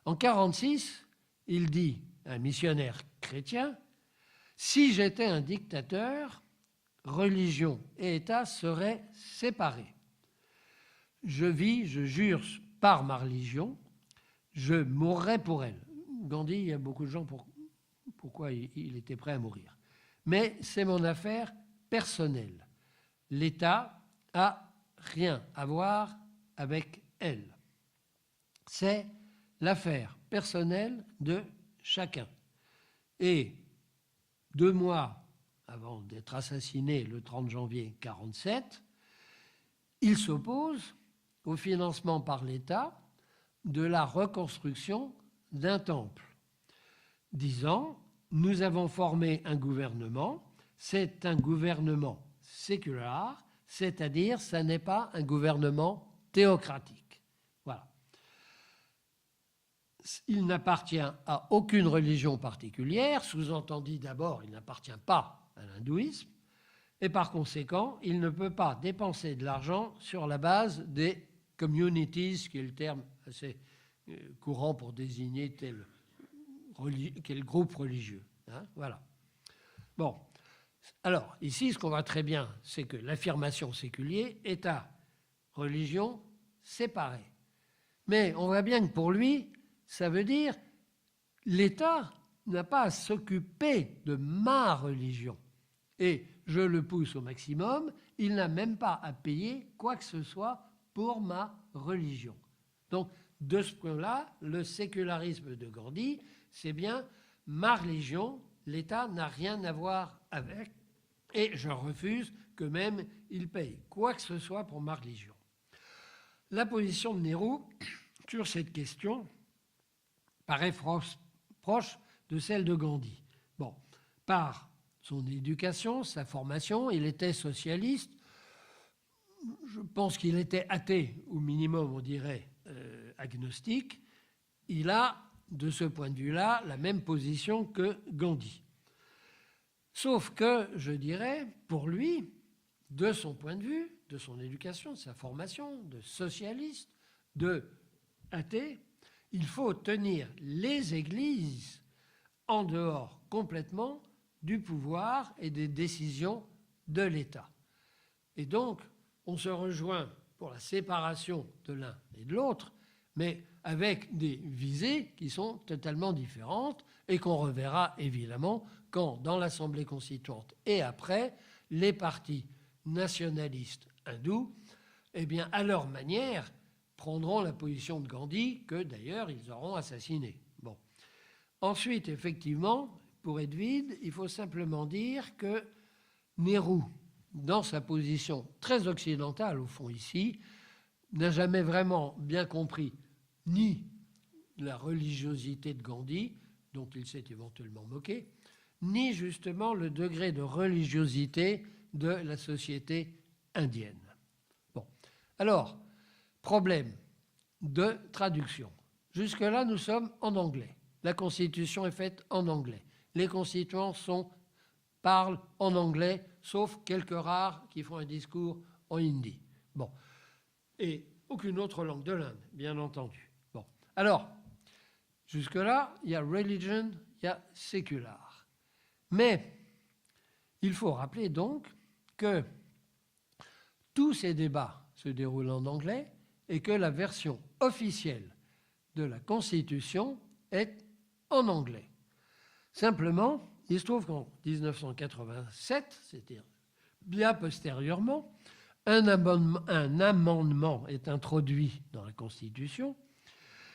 En 1946, il dit, un missionnaire chrétien, « Si j'étais un dictateur, religion et État seraient séparés. Je vis, je jure par ma religion, je mourrai pour elle. » Gandhi, il y a beaucoup de gens pourquoi il était prêt à mourir. Mais c'est mon affaire personnelle. L'État n'a rien à voir avec elle. C'est l'affaire personnelle de chacun. Et 2 mois avant d'être assassiné le 30 janvier 1947, il s'oppose au financement par l'État de la reconstruction d'un temple, disant « Nous avons formé un gouvernement, c'est un gouvernement séculaire, c'est-à-dire ça n'est pas un gouvernement théocratique. » Voilà. Il n'appartient à aucune religion particulière, sous-entendu d'abord, il n'appartient pas à l'hindouisme, et par conséquent, il ne peut pas dépenser de l'argent sur la base des communities, qui est le terme assez courant pour désigner quel groupe religieux. Hein, voilà. Bon. Alors, ici, ce qu'on voit très bien, c'est que l'affirmation séculière est à religion séparée. Mais on voit bien que pour lui, ça veut dire l'État n'a pas à s'occuper de ma religion. Et je le pousse au maximum, il n'a même pas à payer quoi que ce soit pour ma religion. Donc, de ce point-là, le sécularisme de Gandhi, c'est bien ma religion, l'État n'a rien à voir avec, et je refuse que même il paye quoi que ce soit pour ma religion. La position de Nehru sur cette question paraît proche de celle de Gandhi. Bon, par son éducation, sa formation, il était socialiste. Je pense qu'il était athée, au minimum, on dirait agnostique. Il a, de ce point de vue-là, la même position que Gandhi. Sauf que, je dirais, pour lui, de son point de vue, de son éducation, de sa formation, de socialiste, de athée, il faut tenir les églises en dehors complètement du pouvoir et des décisions de l'État. Et donc, on se rejoint pour la séparation de l'un et de l'autre, mais avec des visées qui sont totalement différentes et qu'on reverra évidemment quand, dans l'Assemblée constituante et après, les partis nationalistes hindous, eh bien, à leur manière, prendront la position de Gandhi, que d'ailleurs ils auront assassiné. Bon. Ensuite, effectivement, pour être vide, il faut simplement dire que Nehru, dans sa position très occidentale, au fond ici, n'a jamais vraiment bien compris ni la religiosité de Gandhi, dont il s'est éventuellement moqué, ni justement le degré de religiosité de la société indienne. Bon. Alors, problème de traduction. Jusque-là, nous sommes en anglais. La Constitution est faite en anglais. Les constituants parlent en anglais, sauf quelques rares qui font un discours en hindi. Bon. Et aucune autre langue de l'Inde, bien entendu. Bon. Alors, jusque-là, il y a religion, il y a sécular. Mais il faut rappeler donc que tous ces débats se déroulent en anglais et que la version officielle de la Constitution est en anglais. Simplement, il se trouve qu'en 1987, c'est-à-dire bien postérieurement, un amendement est introduit dans la Constitution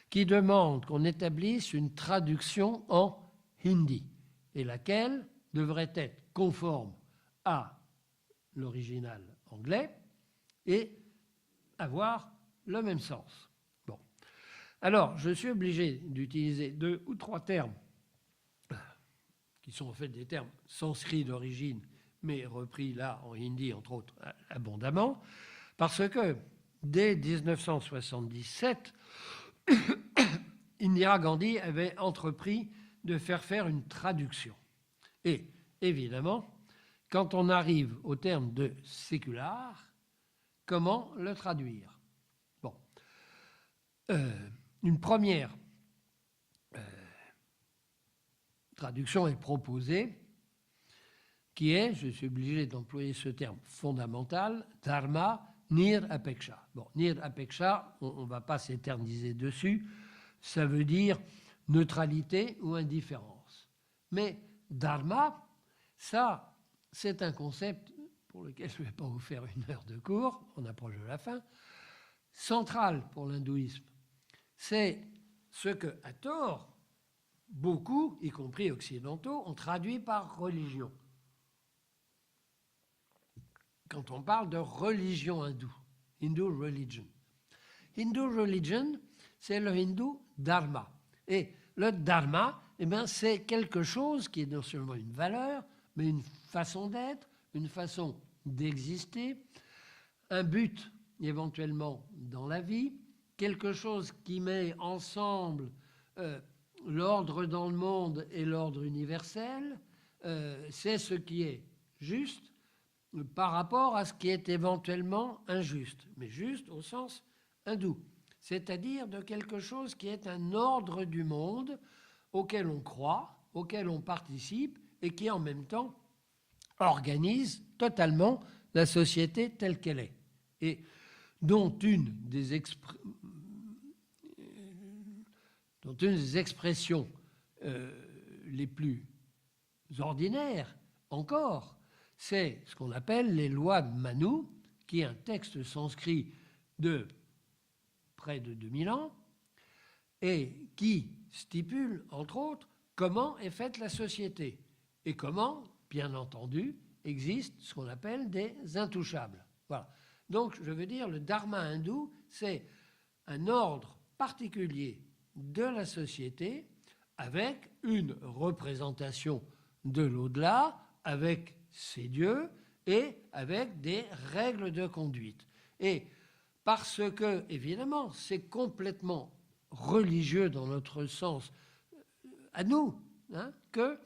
qui demande qu'on établisse une traduction en hindi et laquelle devrait être conforme à l'original anglais et avoir le même sens. Bon. Alors, je suis obligé d'utiliser 2 ou 3 termes qui sont en fait des termes sanscrits d'origine, mais repris là en hindi, entre autres, abondamment, parce que dès 1977, Indira Gandhi avait entrepris de faire une traduction. Et évidemment, quand on arrive au terme de sécular, comment le traduire? Bon. Une première traduction est proposée, qui est, je suis obligé d'employer ce terme fondamental, dharma nirapeksha. Bon, nirapeksha, on ne va pas s'éterniser dessus, ça veut dire neutralité ou indifférence. Mais dharma, ça, c'est un concept pour lequel je ne vais pas vous faire 1 heure de cours, on approche de la fin, central pour l'hindouisme. C'est ce que, à tort, beaucoup, y compris occidentaux, ont traduit par religion. Quand on parle de religion hindoue, Hindu religion. Hindu religion, c'est le hindou dharma. Et le dharma, eh bien, c'est quelque chose qui est non seulement une valeur, mais une façon d'être, une façon d'exister, un but éventuellement dans la vie, quelque chose qui met ensemble l'ordre dans le monde et l'ordre universel, c'est ce qui est juste par rapport à ce qui est éventuellement injuste, mais juste au sens hindou, c'est-à-dire de quelque chose qui est un ordre du monde auquel on croit, auquel on participe et qui en même temps organise totalement la société telle qu'elle est. Et dont une des expressions les plus ordinaires encore, c'est ce qu'on appelle les lois de Manu, qui est un texte sanskrit de près de 2000 ans, et qui stipule, entre autres, comment est faite la société, et comment, bien entendu, existent ce qu'on appelle des intouchables. Voilà. Donc, je veux dire, le dharma hindou, c'est un ordre particulier de la société avec une représentation de l'au-delà, avec ses dieux et avec des règles de conduite. Et parce que, évidemment, c'est complètement religieux dans notre sens à nous, hein, que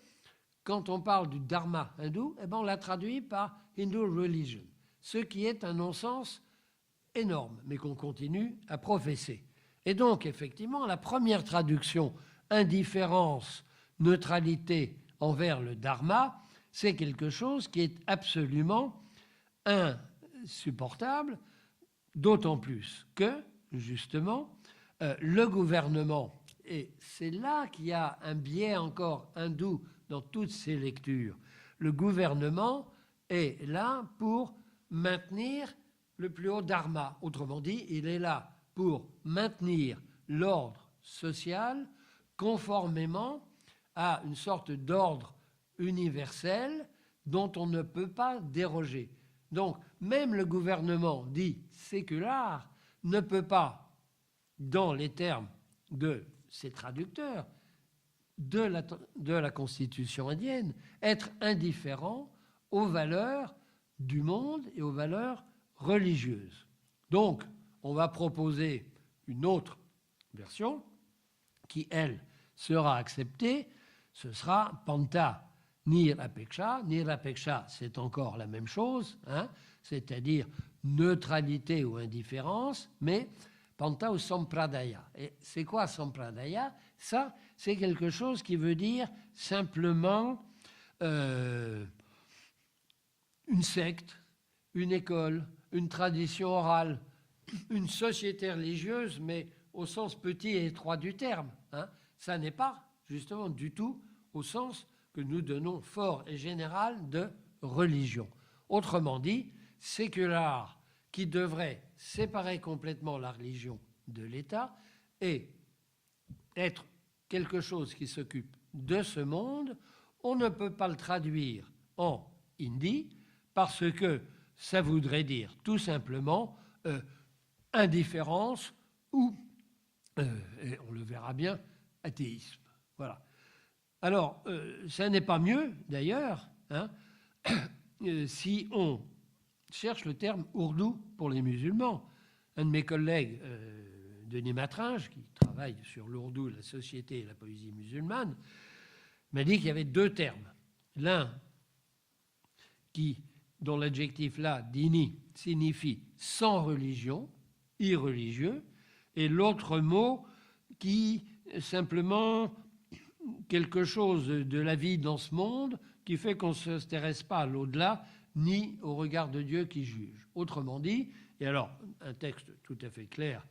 quand on parle du dharma hindou, eh ben on l'a traduit par Hindu religion, ce qui est un non-sens énorme, mais qu'on continue à professer. Et donc, effectivement, la première traduction, indifférence, neutralité envers le dharma, c'est quelque chose qui est absolument insupportable, d'autant plus que, justement, le gouvernement, et c'est là qu'il y a un biais encore hindou dans toutes ces lectures, le gouvernement est là pour maintenir le plus haut dharma. Autrement dit, il est là pour maintenir l'ordre social conformément à une sorte d'ordre universel dont on ne peut pas déroger. Donc, même le gouvernement dit séculaire ne peut pas, dans les termes de ses traducteurs, de la Constitution indienne, être indifférent aux valeurs du monde et aux valeurs religieuses. Donc, on va proposer une autre version qui, elle, sera acceptée. Ce sera Panta Nirapeksha. Nirapeksha, c'est encore la même chose, hein, c'est-à-dire neutralité ou indifférence, mais Panta ou Sampradaya. Et c'est quoi Sampradaya? Ça, c'est quelque chose qui veut dire simplement une secte, une école, une tradition orale, une société religieuse, mais au sens petit et étroit du terme. Hein. Ça n'est pas, justement, du tout au sens que nous donnons fort et général de religion. Autrement dit, séculaire qui devrait séparer complètement la religion de l'État et être quelque chose qui s'occupe de ce monde, on ne peut pas le traduire en hindi parce que ça voudrait dire tout simplement indifférence ou, et on le verra bien, athéisme. Voilà. Alors, ça n'est pas mieux, d'ailleurs, hein, si on cherche le terme ourdou pour les musulmans. Un de mes collègues, Denis Matringe, qui travaille sur l'ourdou, la société et la poésie musulmane, m'a dit qu'il y avait deux termes. L'un dont l'adjectif là, dini, signifie sans religion, irreligieux, et l'autre mot qui simplement quelque chose de la vie dans ce monde qui fait qu'on ne s'intéresse pas à l'au-delà ni au regard de Dieu qui juge. Autrement dit, et alors un texte tout à fait clair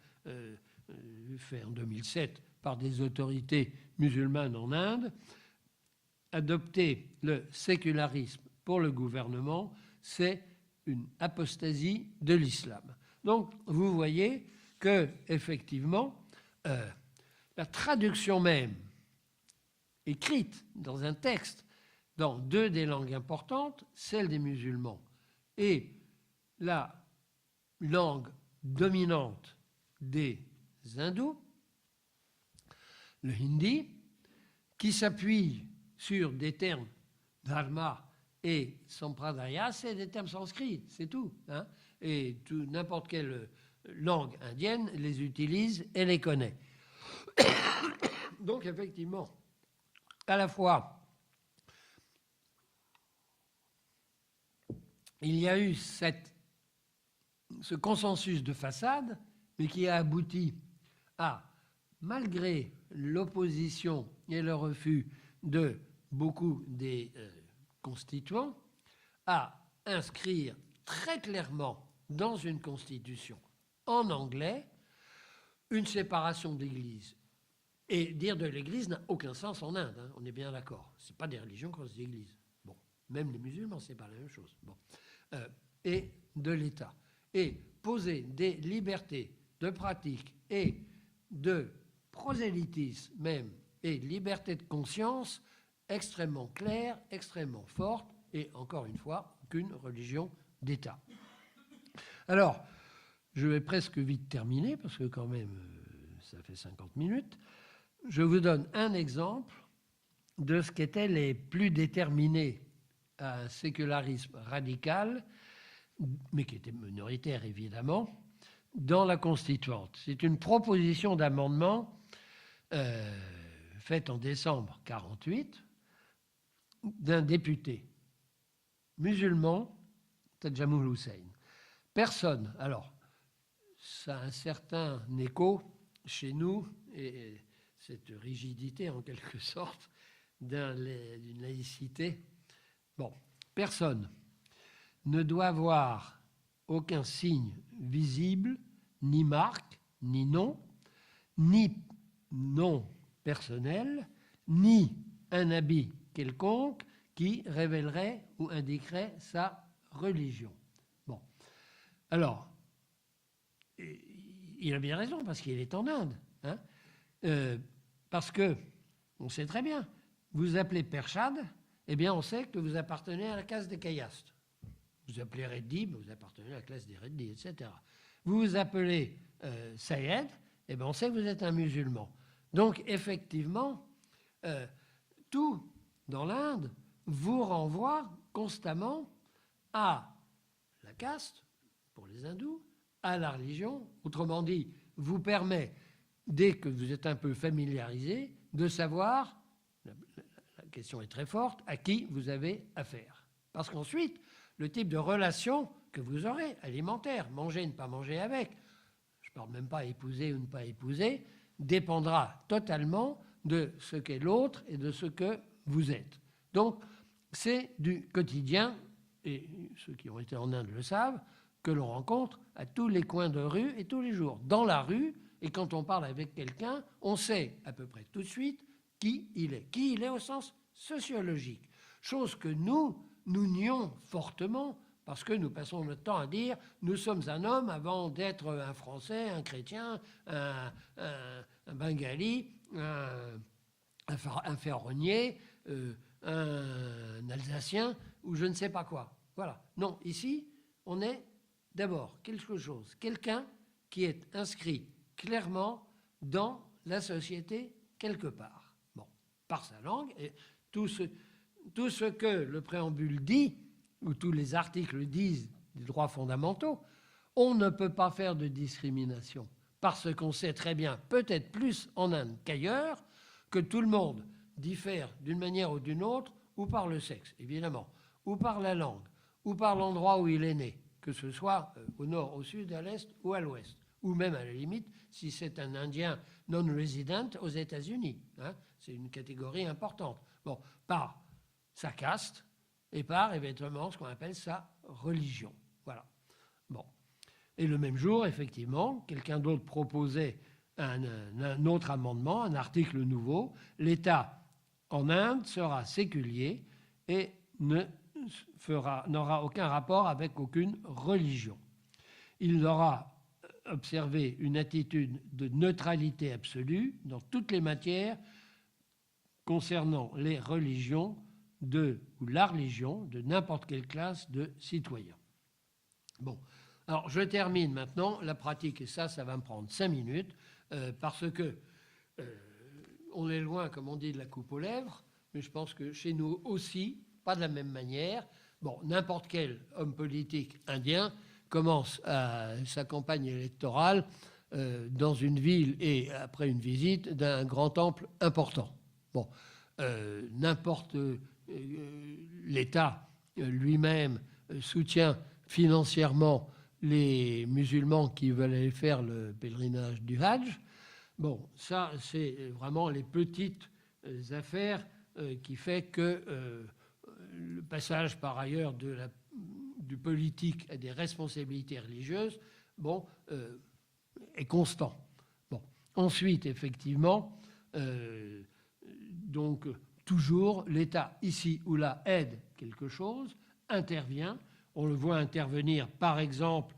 fait en 2007 par des autorités musulmanes en Inde, adopter le sécularisme pour le gouvernement, c'est une apostasie de l'islam. Donc, vous voyez que, effectivement, la traduction même écrite dans un texte dans deux des langues importantes, celle des musulmans et la langue dominante des hindous, le hindi, qui s'appuie sur des termes dharma et sampradaya, c'est des termes sanskrits, c'est tout. Hein, et n'importe quelle langue indienne les utilise et les connaît. Donc effectivement, à la fois, il y a eu ce consensus de façade, mais qui a abouti à, malgré l'opposition et le refus de beaucoup des constituants, à inscrire très clairement dans une constitution en anglais une séparation d'Église. Et dire de l'Église n'a aucun sens en Inde, hein, on est bien d'accord. Ce n'est pas des religions contre des églises. Bon, même les musulmans, ce n'est pas la même chose. Bon. Et de l'État. Et poser des libertés de pratique et de prosélytisme même, et liberté de conscience extrêmement claire, extrêmement forte, et encore une fois, aucune religion d'État. Alors, je vais presque vite terminer, parce que quand même, ça fait 50 minutes. Je vous donne un exemple de ce qu'étaient les plus déterminés à un sécularisme radical, mais qui était minoritaire évidemment, dans la Constituante. C'est une proposition d'amendement faite en décembre 1948 d'un député musulman, Tajammul Hussein. Personne, alors, ça a un certain écho chez nous, et cette rigidité en quelque sorte d'une laïcité. Bon, personne ne doit avoir aucun signe visible, ni marque, ni nom personnel, ni un habit quelconque qui révélerait ou indiquerait sa religion. Bon, alors, il a bien raison, parce qu'il est en Inde. Hein, parce que, on sait très bien, vous appelez Pershad, eh bien on sait que vous appartenez à la caste des Kayastes. Vous appelez Reddy, vous appartenez à la classe des Reddy, etc. Vous vous appelez Sayed, eh bien on sait que vous êtes un musulman. Donc effectivement, tout dans l'Inde vous renvoie constamment à la caste, pour les hindous, à la religion, autrement dit, vous permet, dès que vous êtes un peu familiarisé, de savoir, la question est très forte, à qui vous avez affaire. Parce qu'ensuite, le type de relation que vous aurez, alimentaire, manger, ne pas manger avec, je ne parle même pas épouser ou ne pas épouser, dépendra totalement de ce qu'est l'autre et de ce que vous êtes. Donc, c'est du quotidien, et ceux qui ont été en Inde le savent, que l'on rencontre à tous les coins de rue et tous les jours. Dans la rue, et quand on parle avec quelqu'un, on sait à peu près tout de suite qui il est. Qui il est au sens sociologique. Chose que nous nions fortement, parce que nous passons notre temps à dire « nous sommes un homme avant d'être un Français, un chrétien, un Bengali, un ferronnier, un Alsacien, ou je ne sais pas quoi. » Voilà. Non, ici, on est d'abord quelque chose, quelqu'un qui est inscrit clairement dans la société quelque part. Bon, par sa langue, et tout ce que le préambule dit, ou tous les articles disent des droits fondamentaux, on ne peut pas faire de discrimination, parce qu'on sait très bien, peut-être plus en Inde qu'ailleurs, que tout le monde diffère d'une manière ou d'une autre, ou par le sexe, évidemment, ou par la langue, ou par l'endroit où il est né, que ce soit au nord, au sud, à l'est ou à l'ouest, ou même à la limite, si c'est un Indien non-résident aux États-Unis. Hein, c'est une catégorie importante. Bon, par sa caste et par éventuellement ce qu'on appelle sa religion. Voilà. Bon. Et le même jour, effectivement, quelqu'un d'autre proposait un autre amendement, un article nouveau. L'État en Inde sera séculier et n'aura aucun rapport avec aucune religion. Il aura observé une attitude de neutralité absolue dans toutes les matières concernant les religions ou la religion de n'importe quelle classe de citoyens. Bon, alors je termine maintenant la pratique, et ça va me prendre 5 minutes, parce que on est loin, comme on dit, de la coupe aux lèvres, mais je pense que chez nous aussi, pas de la même manière. Bon, n'importe quel homme politique indien commence sa campagne électorale dans une ville et après une visite d'un grand temple important. Bon, l'État lui-même soutient financièrement les musulmans qui veulent aller faire le pèlerinage du Hajj. Bon, ça, c'est vraiment les petites affaires qui fait que le passage, par ailleurs, du politique à des responsabilités religieuses, bon, est constant. Bon. Ensuite, effectivement, donc, toujours, l'État, ici ou là, aide quelque chose, intervient. On le voit intervenir, par exemple,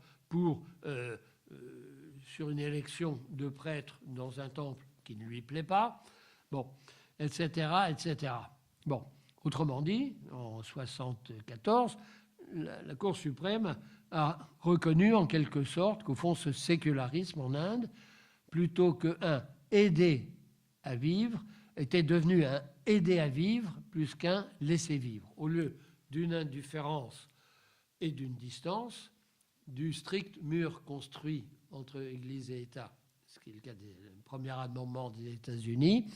sur une élection de prêtre dans un temple qui ne lui plaît pas, bon, etc., etc. Bon, autrement dit, en 1974, la Cour suprême a reconnu en quelque sorte qu'au fond, ce sécularisme en Inde, plutôt qu'un aider à vivre, était devenu un aider à vivre plus qu'un laisser vivre. Au lieu d'une indifférence et d'une distance, du strict mur construit entre Église et État, ce qui est le cas du premier amendement des États-Unis,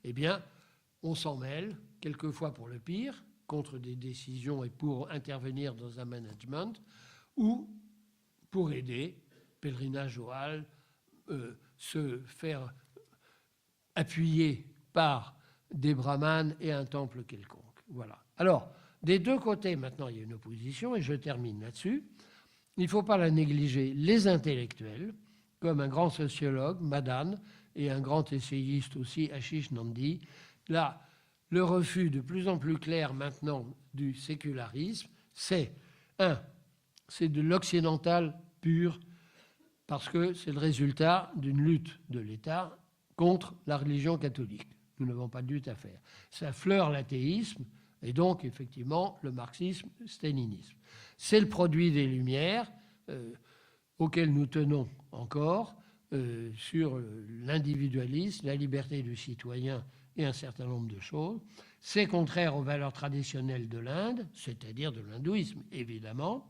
eh bien, on s'en mêle, quelquefois pour le pire, contre des décisions et pour intervenir dans un management, ou pour aider, pèlerinage au Hajj, se faire appuyer par des brahmanes et un temple quelconque. Voilà. Alors, des deux côtés, maintenant, il y a une opposition, et je termine là-dessus. Il ne faut pas la négliger. Les intellectuels, comme un grand sociologue, Madan, et un grand essayiste aussi, Ashish Nandy, là, le refus de plus en plus clair maintenant du sécularisme, c'est de l'occidental pur, parce que c'est le résultat d'une lutte de l'État contre la religion catholique. Nous n'avons pas de lutte à faire. Ça fleure l'athéisme et donc, effectivement, le marxisme-stalinisme. C'est le produit des Lumières auquel nous tenons encore sur l'individualisme, la liberté du citoyen et un certain nombre de choses. C'est contraire aux valeurs traditionnelles de l'Inde, c'est-à-dire de l'hindouisme, évidemment,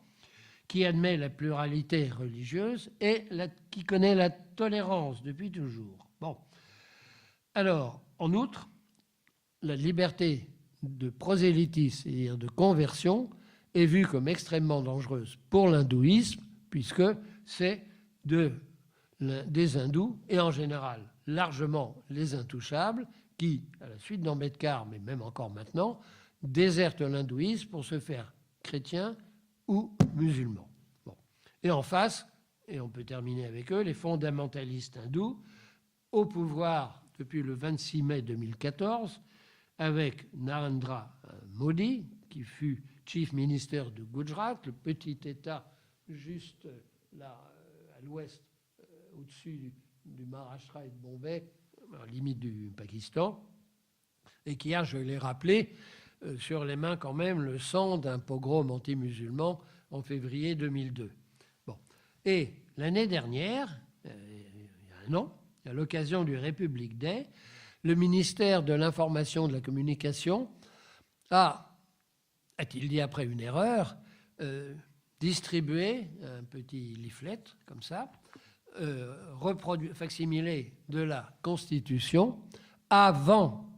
qui admet la pluralité religieuse et qui connaît la tolérance depuis toujours. Bon. Alors, en outre, la liberté de prosélytisme, c'est-à-dire de conversion, est vue comme extrêmement dangereuse pour l'hindouisme, puisque c'est des hindous, et en général largement les intouchables, qui, à la suite d'Ambedkar, mais même encore maintenant, désertent l'hindouisme pour se faire chrétiens ou musulmans. Bon. Et en face, et on peut terminer avec eux, les fondamentalistes hindous, au pouvoir depuis le 26 mai 2014, avec Narendra Modi, qui fut Chief Minister de Gujarat, le petit État juste là à l'ouest, au-dessus du Maharashtra et de Bombay, à la limite du Pakistan, et qui a, je l'ai rappelé, sur les mains quand même le sang d'un pogrom anti-musulman en février 2002. Bon. Et l'année dernière, il y a un an, à l'occasion du Republic Day, le ministère de l'Information et de la Communication a-t-il dit après une erreur, distribué un petit leaflet comme ça, facsimilé de la Constitution avant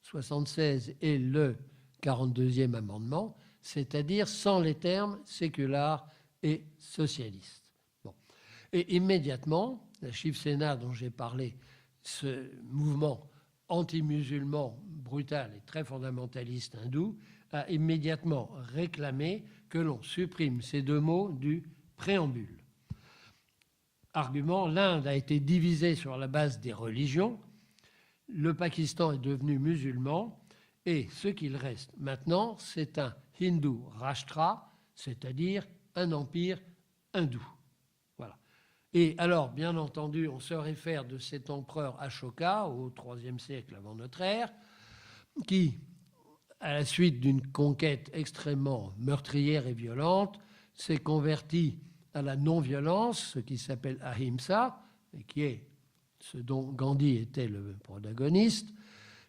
76 et le 42e amendement, c'est-à-dire sans les termes séculaires et socialistes. Bon. Et immédiatement, la Shiv Sena dont j'ai parlé, ce mouvement anti-musulman brutal et très fondamentaliste hindou, a immédiatement réclamé que l'on supprime ces deux mots du préambule. Argument, l'Inde a été divisée sur la base des religions, le Pakistan est devenu musulman, et ce qu'il reste maintenant, c'est un Hindu Rashtra, c'est-à-dire un empire hindou. Voilà. Et alors, bien entendu, on se réfère de cet empereur Ashoka au IIIe siècle avant notre ère, qui, à la suite d'une conquête extrêmement meurtrière et violente, s'est converti à la non-violence, ce qui s'appelle Ahimsa, et qui est ce dont Gandhi était le protagoniste,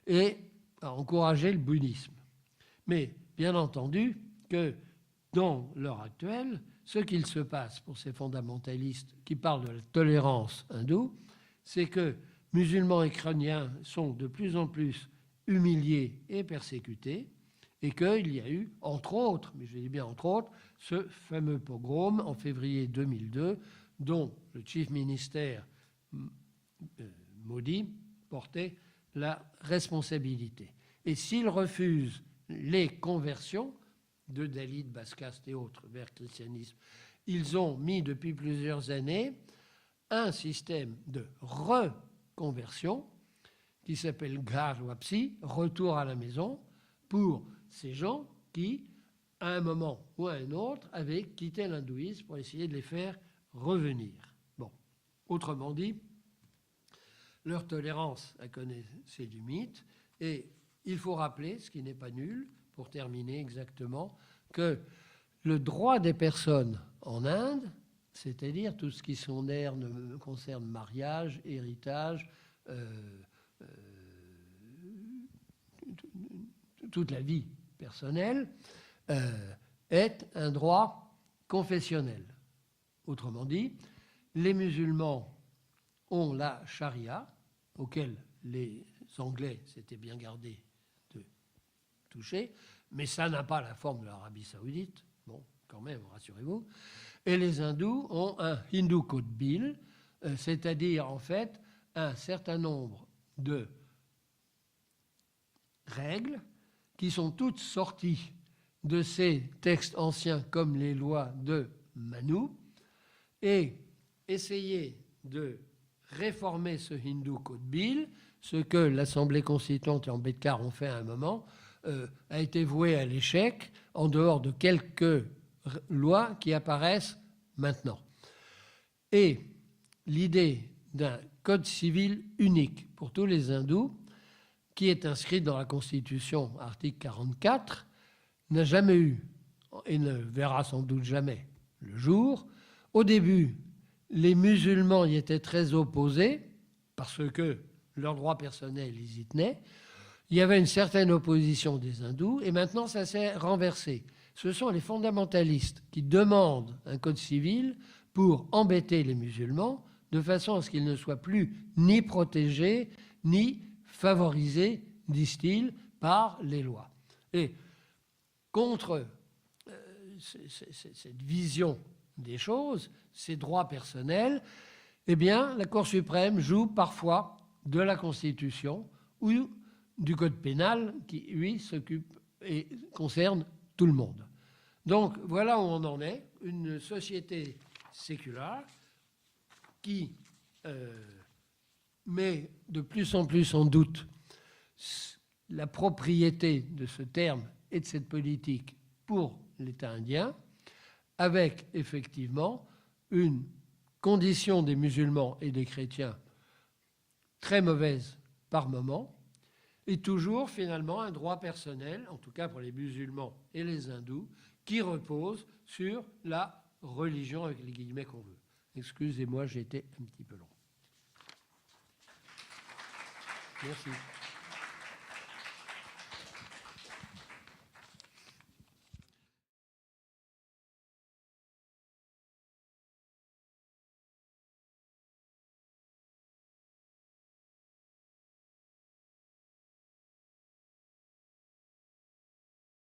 et a encouragé le bouddhisme. Mais bien entendu que dans l'heure actuelle, ce qu'il se passe pour ces fondamentalistes qui parlent de la tolérance hindoue, c'est que musulmans et chrétiens sont de plus en plus humiliés et persécutés, et qu'il y a eu, entre autres, mais je dis bien entre autres, ce fameux pogrom en février 2002, dont le chief ministère Modi portait la responsabilité. Et s'il refuse les conversions de Dalits, Baskastes et autres vers le christianisme, ils ont mis depuis plusieurs années un système de reconversion qui s'appelle Ghar Wapsi, retour à la maison, pour ces gens qui, à un moment ou à un autre, avaient quitté l'hindouisme pour essayer de les faire revenir. Bon, autrement dit, leur tolérance a connu ses limites, et il faut rappeler, ce qui n'est pas nul, pour terminer exactement, que le droit des personnes en Inde, c'est-à-dire tout ce qui concerne mariage, héritage, toute la vie personnelle, est un droit confessionnel. Autrement dit, les musulmans ont la charia, auquel les Anglais s'étaient bien gardés de toucher, mais ça n'a pas la forme de l'Arabie saoudite, bon, quand même, rassurez-vous. Et les hindous ont un Hindu Code Bill, c'est-à-dire en fait un certain nombre de règles qui sont toutes sorties de ces textes anciens comme les lois de Manu, et essayer de réformer ce Hindu Code Bill, ce que l'Assemblée constituante et Ambedkar ont fait à un moment, a été voué à l'échec en dehors de quelques lois qui apparaissent maintenant. Et l'idée d'un code civil unique pour tous les hindous, qui est inscrite dans la Constitution, article 44, n'a jamais eu, et ne verra sans doute jamais, le jour. Au début, les musulmans y étaient très opposés, parce que leurs droits personnels, ils y tenaient. Il y avait une certaine opposition des hindous, et maintenant ça s'est renversé. Ce sont les fondamentalistes qui demandent un code civil pour embêter les musulmans, de façon à ce qu'ils ne soient plus ni protégés, ni favorisés, disent-ils, par les lois. Et contre cette vision des choses, ces droits personnels, eh bien, la Cour suprême joue parfois de la Constitution ou du Code pénal qui, lui, s'occupe et concerne tout le monde. Donc, voilà où on en est, une société séculaire qui met de plus en plus en doute la propriété de ce terme et de cette politique pour l'État indien, avec effectivement une condition des musulmans et des chrétiens très mauvaise par moment, et toujours finalement un droit personnel, en tout cas pour les musulmans et les hindous, qui repose sur la religion avec les guillemets qu'on veut. Excusez-moi, j'ai été un petit peu long. Merci.